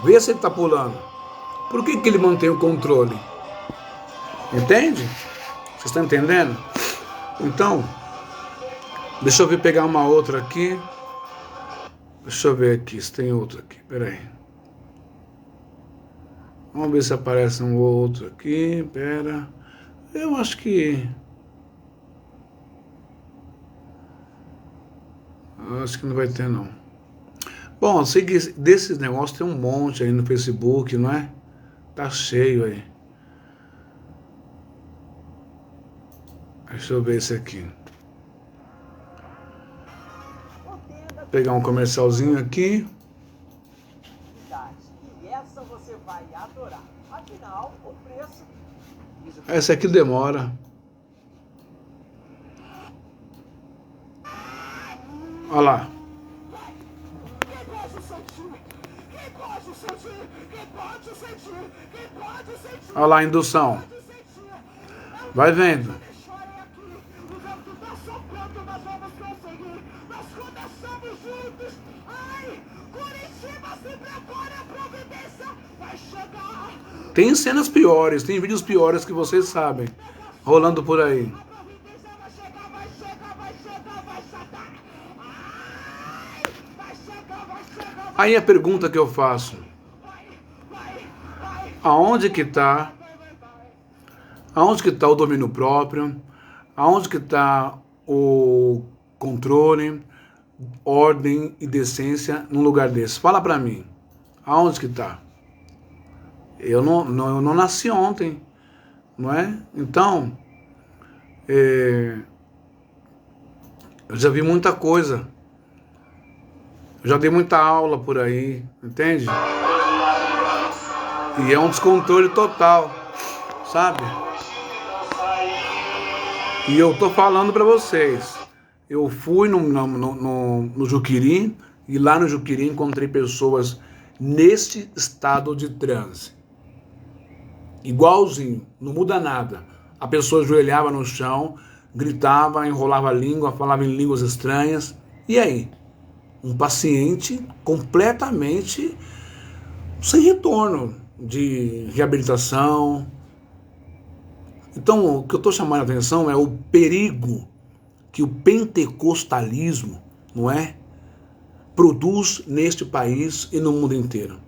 Speaker 1: Vê se ele está pulando. Por que ele mantém o controle? Entende? Vocês estão entendendo? Então, deixa eu ver pegar uma outra aqui. Deixa eu ver aqui se tem outra aqui. Pera aí. Vamos ver se aparece um outro aqui. Pera. Eu acho que... Acho que não vai ter, não. Bom, eu sei que desses negócios tem um monte aí no Facebook, não é? Tá cheio aí. Deixa eu ver esse aqui. Vou pegar um comercialzinho aqui.
Speaker 7: E essa você vai adorar. Afinal, o preço...
Speaker 1: Essa aqui demora. Olha lá. Olha lá a indução. Vai vendo. Tem cenas piores, tem vídeos piores que vocês sabem, rolando por aí. Aí a pergunta que eu faço: aonde que está o domínio próprio? Aonde que está o controle, ordem e decência num lugar desse? Fala pra mim, aonde que está? Eu não nasci ontem, não é? Então, eu já vi muita coisa, eu já dei muita aula por aí, entende? E é um descontrole total, sabe? E eu tô falando pra vocês, eu fui no Juqueri, e lá no Juqueri encontrei pessoas neste estado de transe. Igualzinho, não muda nada. A pessoa ajoelhava no chão, gritava, enrolava a língua, falava em línguas estranhas. E aí? Um paciente completamente sem retorno de reabilitação. Então, o que eu estou chamando a atenção é o perigo que o pentecostalismo, não é, produz neste país e no mundo inteiro.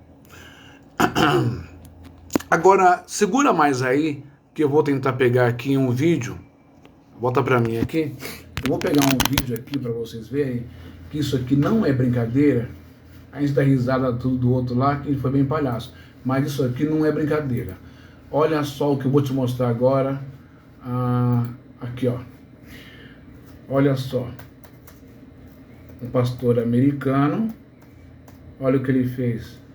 Speaker 1: Agora, segura mais aí, que eu vou tentar pegar aqui um vídeo. Volta pra mim aqui. Eu vou pegar um vídeo aqui pra vocês verem que isso aqui não é brincadeira. A gente dá risada tudo do outro lá, que foi bem palhaço. Mas isso aqui não é brincadeira. Olha só o que eu vou te mostrar agora. Aqui, ó. Olha só. Um pastor americano. Olha o que ele fez.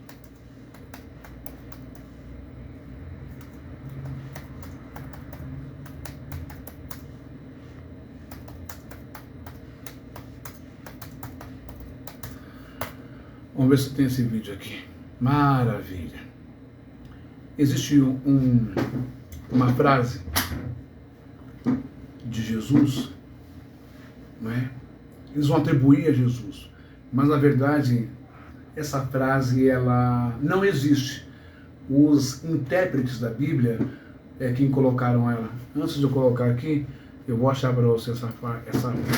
Speaker 1: Vamos ver se tem esse vídeo aqui. Maravilha. Existe uma frase de Jesus, não é? Eles vão atribuir a Jesus, mas na verdade essa frase ela não existe. Os intérpretes da Bíblia é quem colocaram ela. Antes de eu colocar aqui, eu vou achar para você essa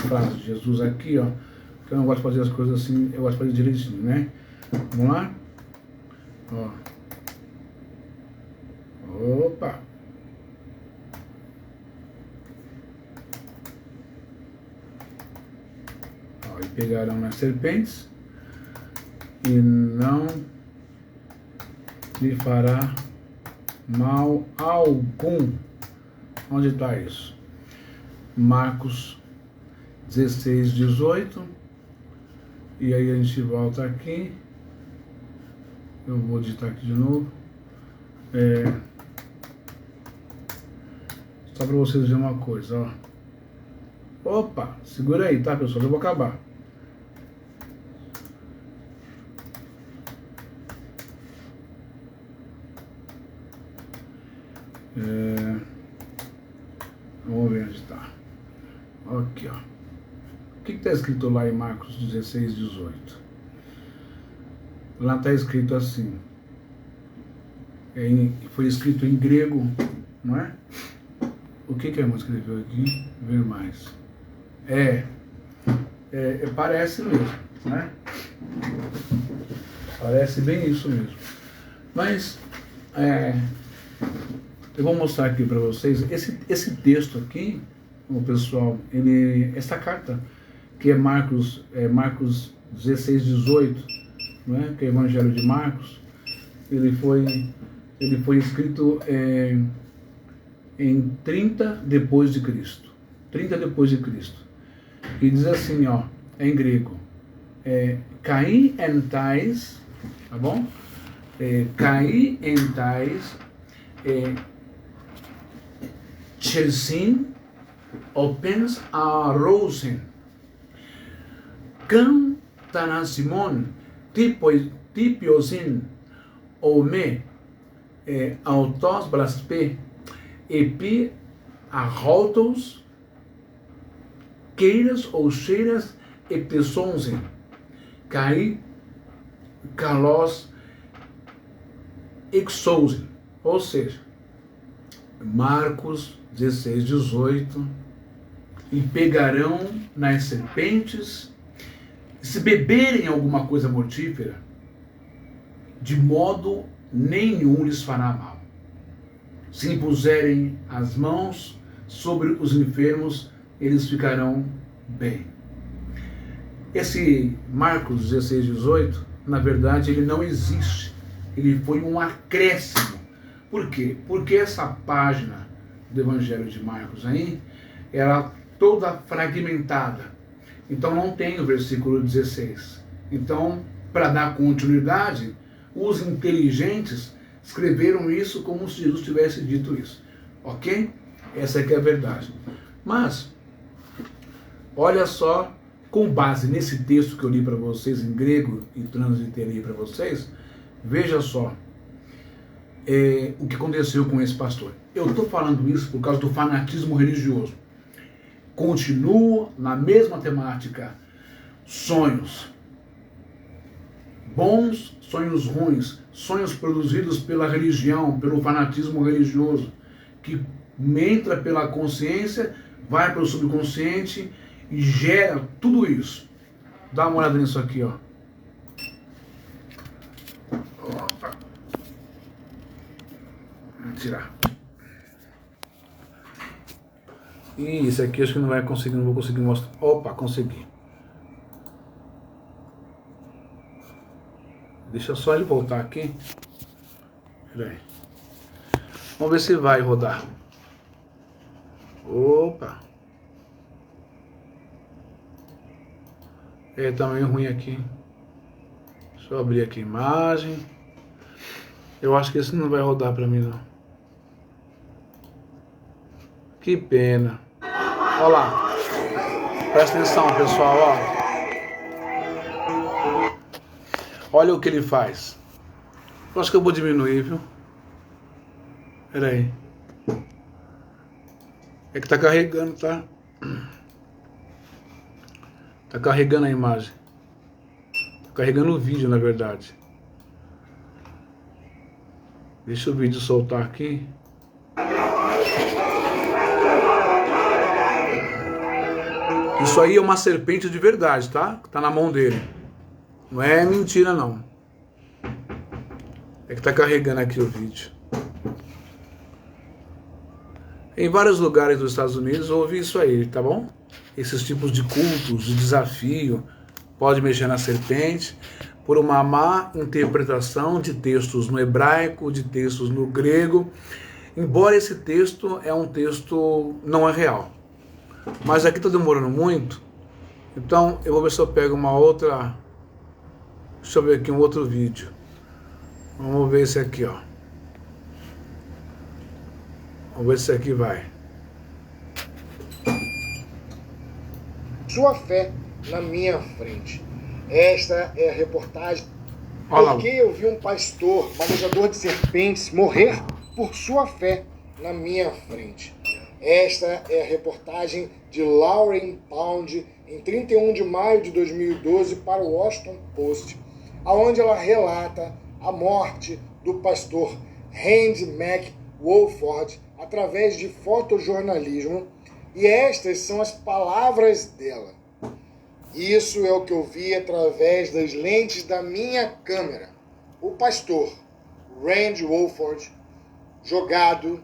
Speaker 1: frase de Jesus aqui, ó. Porque eu não gosto de fazer as coisas assim, eu gosto de fazer direitinho, né? Vamos lá? Ó. Opa! Ó, e pegarão as serpentes e não lhe fará mal algum. Onde está isso? Marcos 16, 18. E aí a gente volta aqui. Eu vou digitar aqui de novo. Só para vocês verem uma coisa, ó. Opa, segura aí, tá, pessoal? Eu vou acabar. Vamos ver onde está. Aqui, ó. O que está escrito lá em Marcos 16, 18? Lá está escrito assim. Foi escrito em grego, não é? O que a irmã escreveu aqui? Ver mais. Parece mesmo, né? Parece bem isso mesmo. Mas, eu vou mostrar aqui para vocês. Esse texto aqui, o pessoal, essa carta, que é Marcos 16, 18, não é? Que é o Evangelho de Marcos, ele foi escrito em 30 depois de Cristo. 30 depois de Cristo. E diz assim, ó, em grego, kai entais, tá bom? Kai entais Chelsin opens a rosen. Cantanasimon, tipiosin, ome, autos braspe, epi, arrotos, queiras ou cheiras, eptesonzen, cai, calos, exouzen. Ou seja, Marcos 16, 18, e pegarão nas serpentes, e se beberem alguma coisa mortífera, de modo nenhum lhes fará mal. Se impuserem as mãos sobre os enfermos, eles ficarão bem. Esse Marcos 16, 18, na verdade, ele não existe. Ele foi um acréscimo. Por quê? Porque essa página do Evangelho de Marcos aí, ela toda fragmentada. Então não tem o versículo 16. Então, para dar continuidade, os inteligentes escreveram isso como se Jesus tivesse dito isso. Ok? Essa aqui é a verdade. Mas, olha só, com base nesse texto que eu li para vocês em grego e transliterei para vocês, veja só o que aconteceu com esse pastor. Eu estou falando isso por causa do fanatismo religioso. Continuo na mesma temática. Sonhos bons, sonhos ruins, sonhos produzidos pela religião, pelo fanatismo religioso, que entra pela consciência, vai para o subconsciente e gera tudo isso. Dá uma olhada nisso aqui, ó. Opa. Vou tirar. E isso aqui acho que não vai conseguir, não vou conseguir mostrar. Opa, consegui. Deixa só ele voltar aqui. Pera aí. Vamos ver se vai rodar. Opa. Tá meio ruim aqui. Deixa eu abrir aqui a imagem. Eu acho que esse não vai rodar pra mim, não. Que pena. Olha lá. Presta atenção, pessoal, ó. Olha o que ele faz. Eu acho que eu vou diminuir, viu? Pera aí. É que tá carregando, tá? Tá carregando a imagem. Tá carregando o vídeo, na verdade. Deixa o vídeo soltar aqui. Isso aí é uma serpente de verdade, tá? Tá na mão dele. Não é mentira, não. É que tá carregando aqui o vídeo. Em vários lugares dos Estados Unidos houve isso aí, tá bom? Esses tipos de cultos, de desafio, pode mexer na serpente, por uma má interpretação de textos no hebraico, de textos no grego, embora esse texto é um texto não é real. Mas aqui está demorando muito, então eu vou ver se eu pego uma outra, deixa eu ver aqui um outro vídeo. Vamos ver esse aqui, ó. Vamos ver se esse aqui vai.
Speaker 8: Sua fé na minha frente. Esta é a reportagem. Porque eu vi um pastor, manejador de serpentes, morrer por sua fé na minha frente. Esta é a reportagem de Lauren Pound em 31 de maio de 2012 para o Washington Post, onde ela relata a morte do pastor Randy McWolford através de fotojornalismo, e estas são as palavras dela. Isso é o que eu vi através das lentes da minha câmera. O pastor Randy Wolford jogado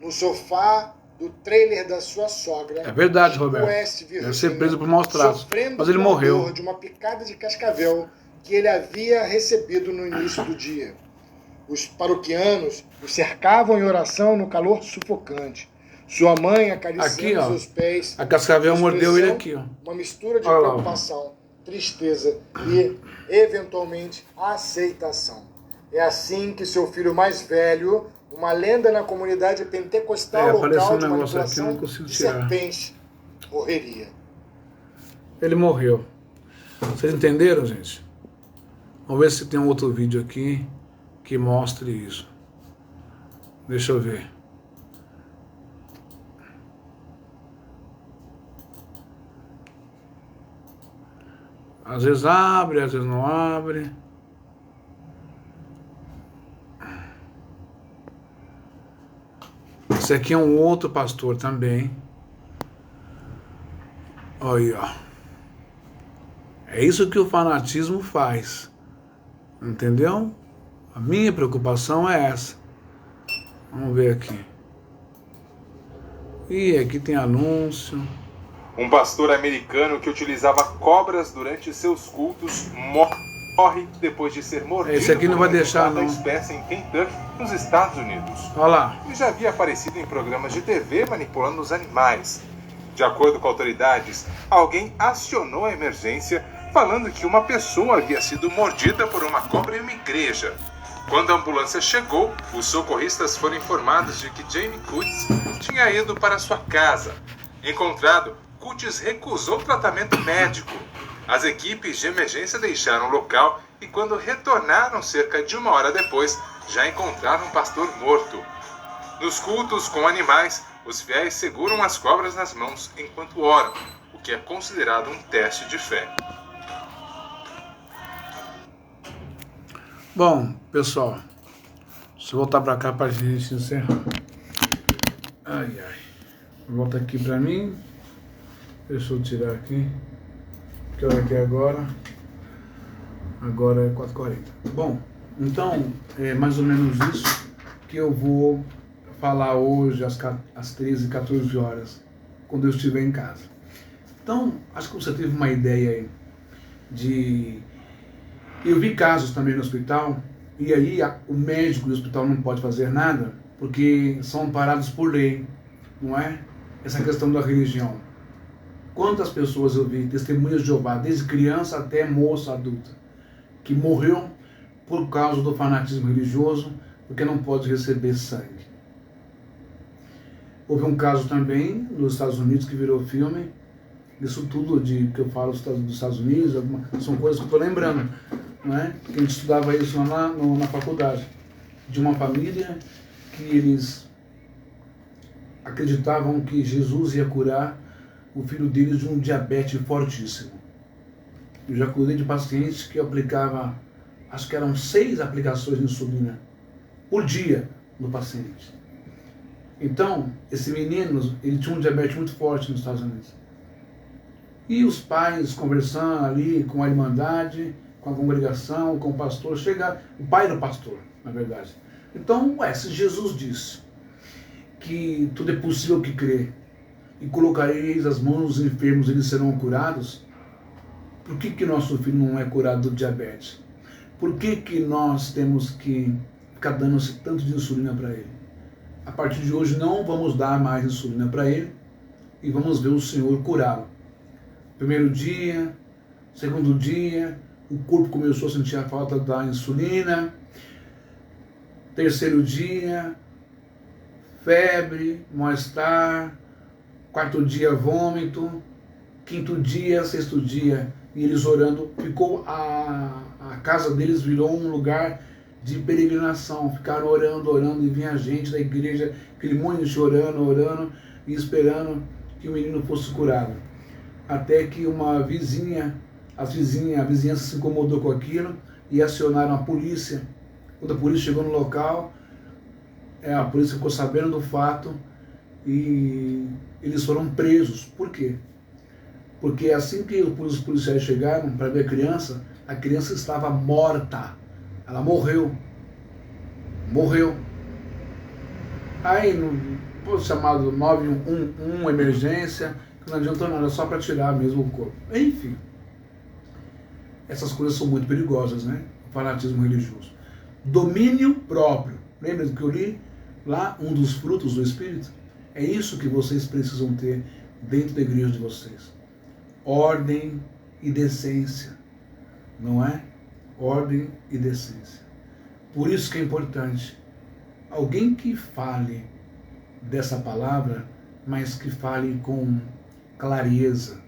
Speaker 8: no sofá do trailer da sua sogra.
Speaker 1: É verdade, Roberto. Deve ser preso por maus tratos. Mas ele morreu.
Speaker 8: De uma picada de cascavel que ele havia recebido no início do dia. Os paroquianos o cercavam em oração no calor sufocante. Sua mãe acariciando aqui, seus pés.
Speaker 1: A cascavel mordeu ele aqui, ó.
Speaker 8: Uma mistura de preocupação, tristeza e, eventualmente, aceitação. É assim que seu filho mais velho, uma lenda na comunidade pentecostal local de manipulação de serpente, morreria.
Speaker 1: Ele morreu. Vocês entenderam, gente? Vamos ver se tem um outro vídeo aqui que mostre isso. Deixa eu ver. Às vezes abre, às vezes não abre. Esse aqui é um outro pastor também. Olha, ó. É isso que o fanatismo faz. Entendeu? A minha preocupação é essa. Vamos ver aqui. Ih, aqui tem anúncio.
Speaker 9: Um pastor americano que utilizava cobras durante seus cultos morre depois de ser mordido.
Speaker 1: Esse aqui não vai deixar, não.
Speaker 9: Espécie em Kentucky, nos Estados Unidos.
Speaker 1: Olha lá.
Speaker 9: Ele já havia aparecido em programas de TV manipulando os animais. De acordo com autoridades, alguém acionou a emergência falando que uma pessoa havia sido mordida por uma cobra em uma igreja. Quando a ambulância chegou, os socorristas foram informados de que Jamie Coots tinha ido para sua casa. Encontrado, Coots recusou tratamento médico. As equipes de emergência deixaram o local e quando retornaram cerca de 1 hora depois, já encontraram um pastor morto. Nos cultos com animais, os fiéis seguram as cobras nas mãos enquanto oram, o que é considerado um teste de fé.
Speaker 1: Bom, pessoal, deixa eu voltar para cá para a gente encerrar. Ai, ai. Volta aqui para mim. Deixa eu tirar aqui. Que hora que é agora? Agora é 4h40. Bom, então, é mais ou menos isso que eu vou falar hoje às 13, 14 horas, quando eu estiver em casa. Então, acho que você teve uma ideia aí de... Eu vi casos também no hospital, e aí o médico do hospital não pode fazer nada, porque são amparados por lei, não é? Essa questão da religião. Quantas pessoas eu vi, testemunhas de Jeová, desde criança até moça adulta, que morreu por causa do fanatismo religioso, porque não pode receber sangue. Houve um caso também nos Estados Unidos que virou filme. Isso tudo que eu falo dos Estados Unidos, são coisas que eu estou lembrando, não é? Que a gente estudava isso lá na faculdade, de uma família que eles acreditavam que Jesus ia curar o filho deles de um diabetes fortíssimo. Eu já cuidei de pacientes que aplicava, acho que eram 6 aplicações de insulina por dia no paciente. Então, esse menino, ele tinha um diabetes muito forte nos Estados Unidos. E os pais conversando ali com a irmandade, com a congregação, com o pastor, o pai do pastor, na verdade. Então, se Jesus disse que tudo é possível que crê, e colocareis as mãos dos enfermos, eles serão curados, por que nosso filho não é curado do diabetes? Por que nós temos que ficar dando esse tanto de insulina para ele? A partir de hoje não vamos dar mais insulina para ele e vamos ver o Senhor curá-lo. Primeiro dia, segundo dia, o corpo começou a sentir a falta da insulina. Terceiro dia, febre, mal-estar. Quarto dia, vômito. Quinto dia, sexto dia, e eles orando. Ficou a casa deles virou um lugar de peregrinação. Ficaram orando, e vinha gente da igreja, aquele monte de orando e esperando que o menino fosse curado. Até que uma vizinha, a vizinhança se incomodou com aquilo e acionaram a polícia. Quando a polícia chegou no local, a polícia ficou sabendo do fato e eles foram presos. Por quê? Porque assim que os policiais chegaram para ver a criança estava morta. Ela morreu. Aí, no chamado 911, emergência, não adiantou nada, só para tirar mesmo o corpo. Enfim, essas coisas são muito perigosas, né? O fanatismo religioso. Domínio próprio. Lembra do que eu li lá? Um dos frutos do Espírito? É isso que vocês precisam ter dentro da igreja de vocês. Ordem e decência. Não é? Ordem e decência. Por isso que é importante alguém que fale dessa palavra, mas que fale com clareza,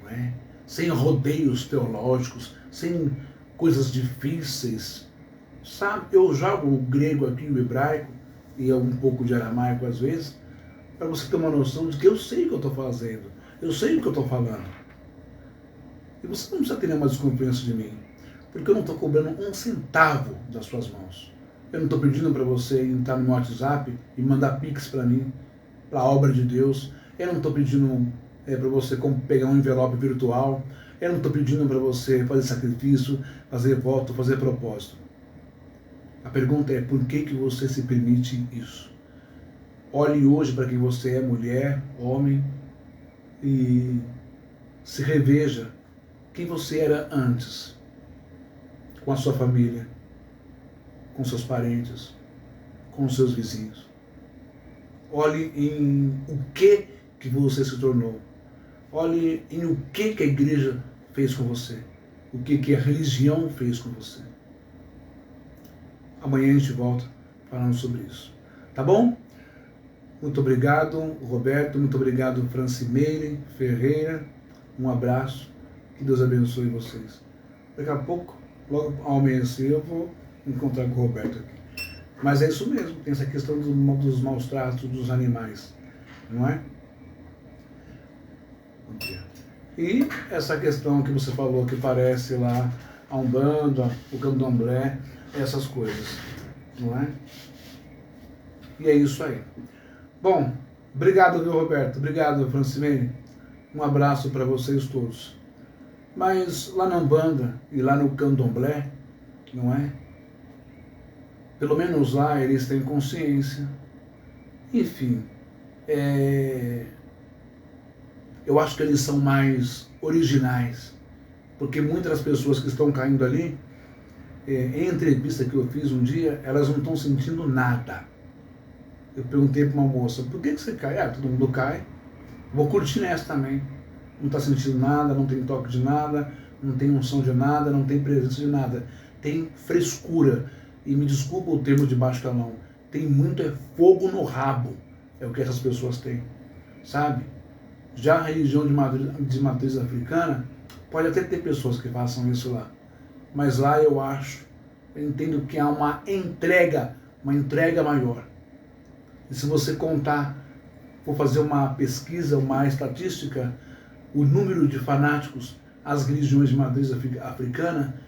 Speaker 1: não é? sem rodeios teológicos, sem coisas difíceis. Sabe, eu jogo o grego aqui, o hebraico, e um pouco de aramaico às vezes, para você ter uma noção de que eu sei o que eu estou fazendo, eu sei o que eu estou falando. E você não precisa ter nenhuma desconfiança de mim, porque eu não estou cobrando um centavo das suas mãos. Eu não estou pedindo para você entrar no meu WhatsApp e mandar pix para mim, para a obra de Deus. Eu não estou pedindo para você pegar um envelope virtual. Eu não estou pedindo para você fazer sacrifício, fazer voto, fazer propósito. A pergunta é, por que você se permite isso? Olhe hoje para quem você é, mulher, homem, e se reveja quem você era antes, com a sua família, com seus parentes, com seus vizinhos. Olhe em o que você se tornou. Olhe em o que a igreja fez com você. O que a religião fez com você. Amanhã a gente volta falando sobre isso. Tá bom? Muito obrigado, Roberto. Muito obrigado, Francimeire Ferreira. Um abraço. Que Deus abençoe vocês. Daqui a pouco, logo ao amanhecer, eu vou encontrar com o Roberto aqui. Mas é isso mesmo. Tem essa questão dos maus tratos dos animais. Não é? E essa questão que você falou, que parece lá a Umbanda, o Candomblé, essas coisas, não é? E é isso aí. Bom, obrigado, viu, Roberto? Obrigado, Francimene. Um abraço para vocês todos. Mas lá na Umbanda e lá no Candomblé, não é? Pelo menos lá eles têm consciência. Enfim, eu acho que eles são mais originais, porque muitas das pessoas que estão caindo ali, em entrevista que eu fiz um dia, elas não estão sentindo nada. Eu perguntei para uma moça, por que você cai? Ah, todo mundo cai, vou curtir nessa também. Não está sentindo nada, não tem toque de nada, não tem unção de nada, não tem presença de nada. Tem frescura, e me desculpa o termo de baixo calão, tem muito fogo no rabo, é o que essas pessoas têm, sabe? Já a religião de matriz africana, pode até ter pessoas que façam isso lá. Mas lá eu entendo que há uma entrega maior. E se você contar, for fazer uma pesquisa, uma estatística, o número de fanáticos às religiões de matriz africana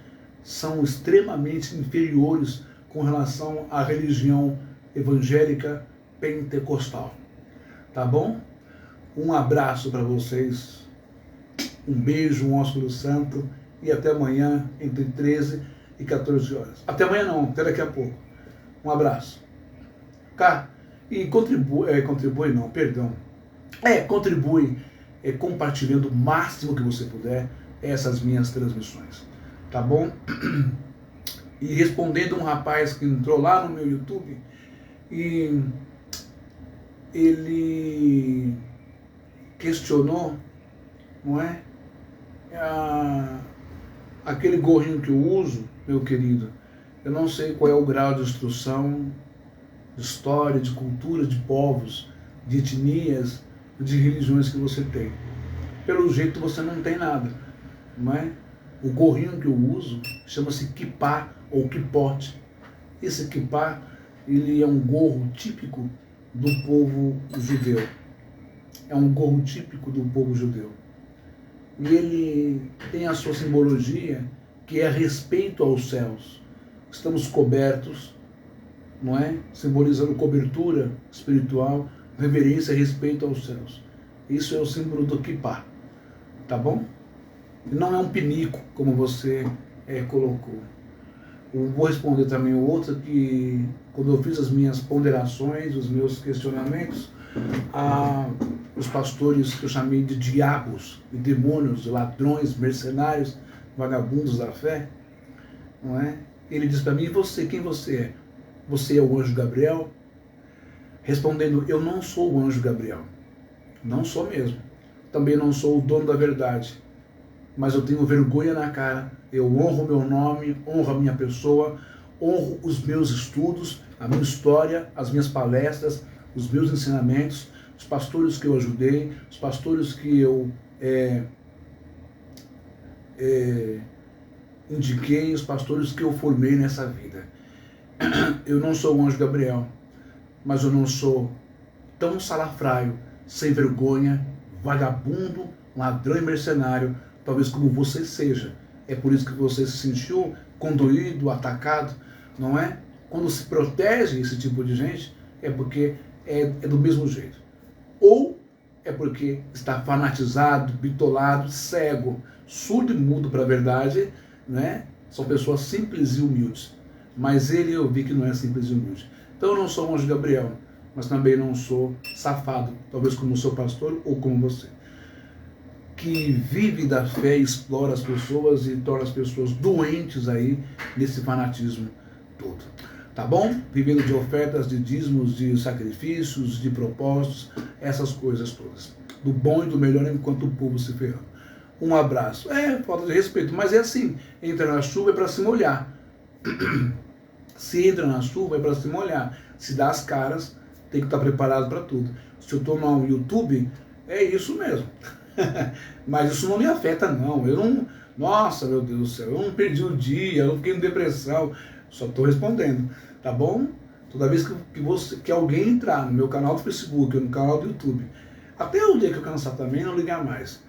Speaker 1: são extremamente inferiores com relação à religião evangélica pentecostal. Tá bom? Um abraço para vocês, um beijo, um ósculo santo, e até amanhã, entre 13 e 14 horas. Até amanhã não, até daqui a pouco. Um abraço. E contribui compartilhando o máximo que você puder essas minhas transmissões. Tá bom? E respondendo um rapaz que entrou lá no meu YouTube, e ele questionou, não é? Aquele gorrinho que eu uso, meu querido, eu não sei qual é o grau de instrução, de história, de cultura, de povos, de etnias, de religiões que você tem. Pelo jeito você não tem nada, não é? O gorrinho que eu uso chama-se kippá ou kipote. Esse kippá, ele é um gorro típico do povo judeu. É um gorro típico do povo judeu. E ele tem a sua simbologia, que é respeito aos céus. Estamos cobertos, não é? Simbolizando cobertura espiritual, reverência e respeito aos céus. Isso é o símbolo do kippá. Tá bom? Não é um pinico, como você colocou. Eu vou responder também o outro, que quando eu fiz as minhas ponderações, os meus questionamentos, os pastores que eu chamei de diabos, de demônios, de ladrões, mercenários, vagabundos da fé, não é? Ele disse para mim, e você, quem você é? Você é o anjo Gabriel? Respondendo, eu não sou o anjo Gabriel. Não sou mesmo. Também não sou o dono da verdade. Mas eu tenho vergonha na cara. Eu honro o meu nome, honro a minha pessoa, honro os meus estudos, a minha história, as minhas palestras, os meus ensinamentos, os pastores que eu ajudei, os pastores que eu indiquei, os pastores que eu formei nessa vida. Eu não sou o anjo Gabriel, mas eu não sou tão salafraio, sem vergonha, vagabundo, ladrão e mercenário, talvez como você seja. É por isso que você se sentiu condoído, atacado, não é? Quando se protege esse tipo de gente, é porque é do mesmo jeito. Ou é porque está fanatizado, bitolado, cego, surdo e mudo para a verdade, né? São pessoas simples e humildes. Mas eu vi que não é simples e humilde. Então eu não sou um anjo Gabriel, mas também não sou safado, talvez como o seu pastor ou como você, que vive da fé, explora as pessoas e torna as pessoas doentes aí nesse fanatismo todo. Tá bom? Vivendo de ofertas, de dízimos, de sacrifícios, de propósitos, essas coisas todas. Do bom e do melhor enquanto o povo se ferrando. Um abraço. Falta de respeito, mas é assim. Entra na chuva é para se molhar. Se entra na chuva é para se molhar. Se dá as caras, tem que estar preparado para tudo. Se eu estou no YouTube, é isso mesmo. Mas isso não me afeta, não. Eu não... Nossa, meu Deus do céu, eu não perdi o dia, eu não fiquei em depressão. Só estou respondendo, tá bom? Toda vez que alguém entrar no meu canal do Facebook ou no canal do YouTube, até o dia que eu cansar também, não ligar mais.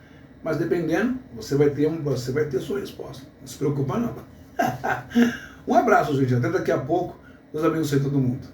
Speaker 1: Mas dependendo, você vai ter sua resposta. Não se preocupa, não. Um abraço, gente. Até daqui a pouco. Deus abençoe todo mundo.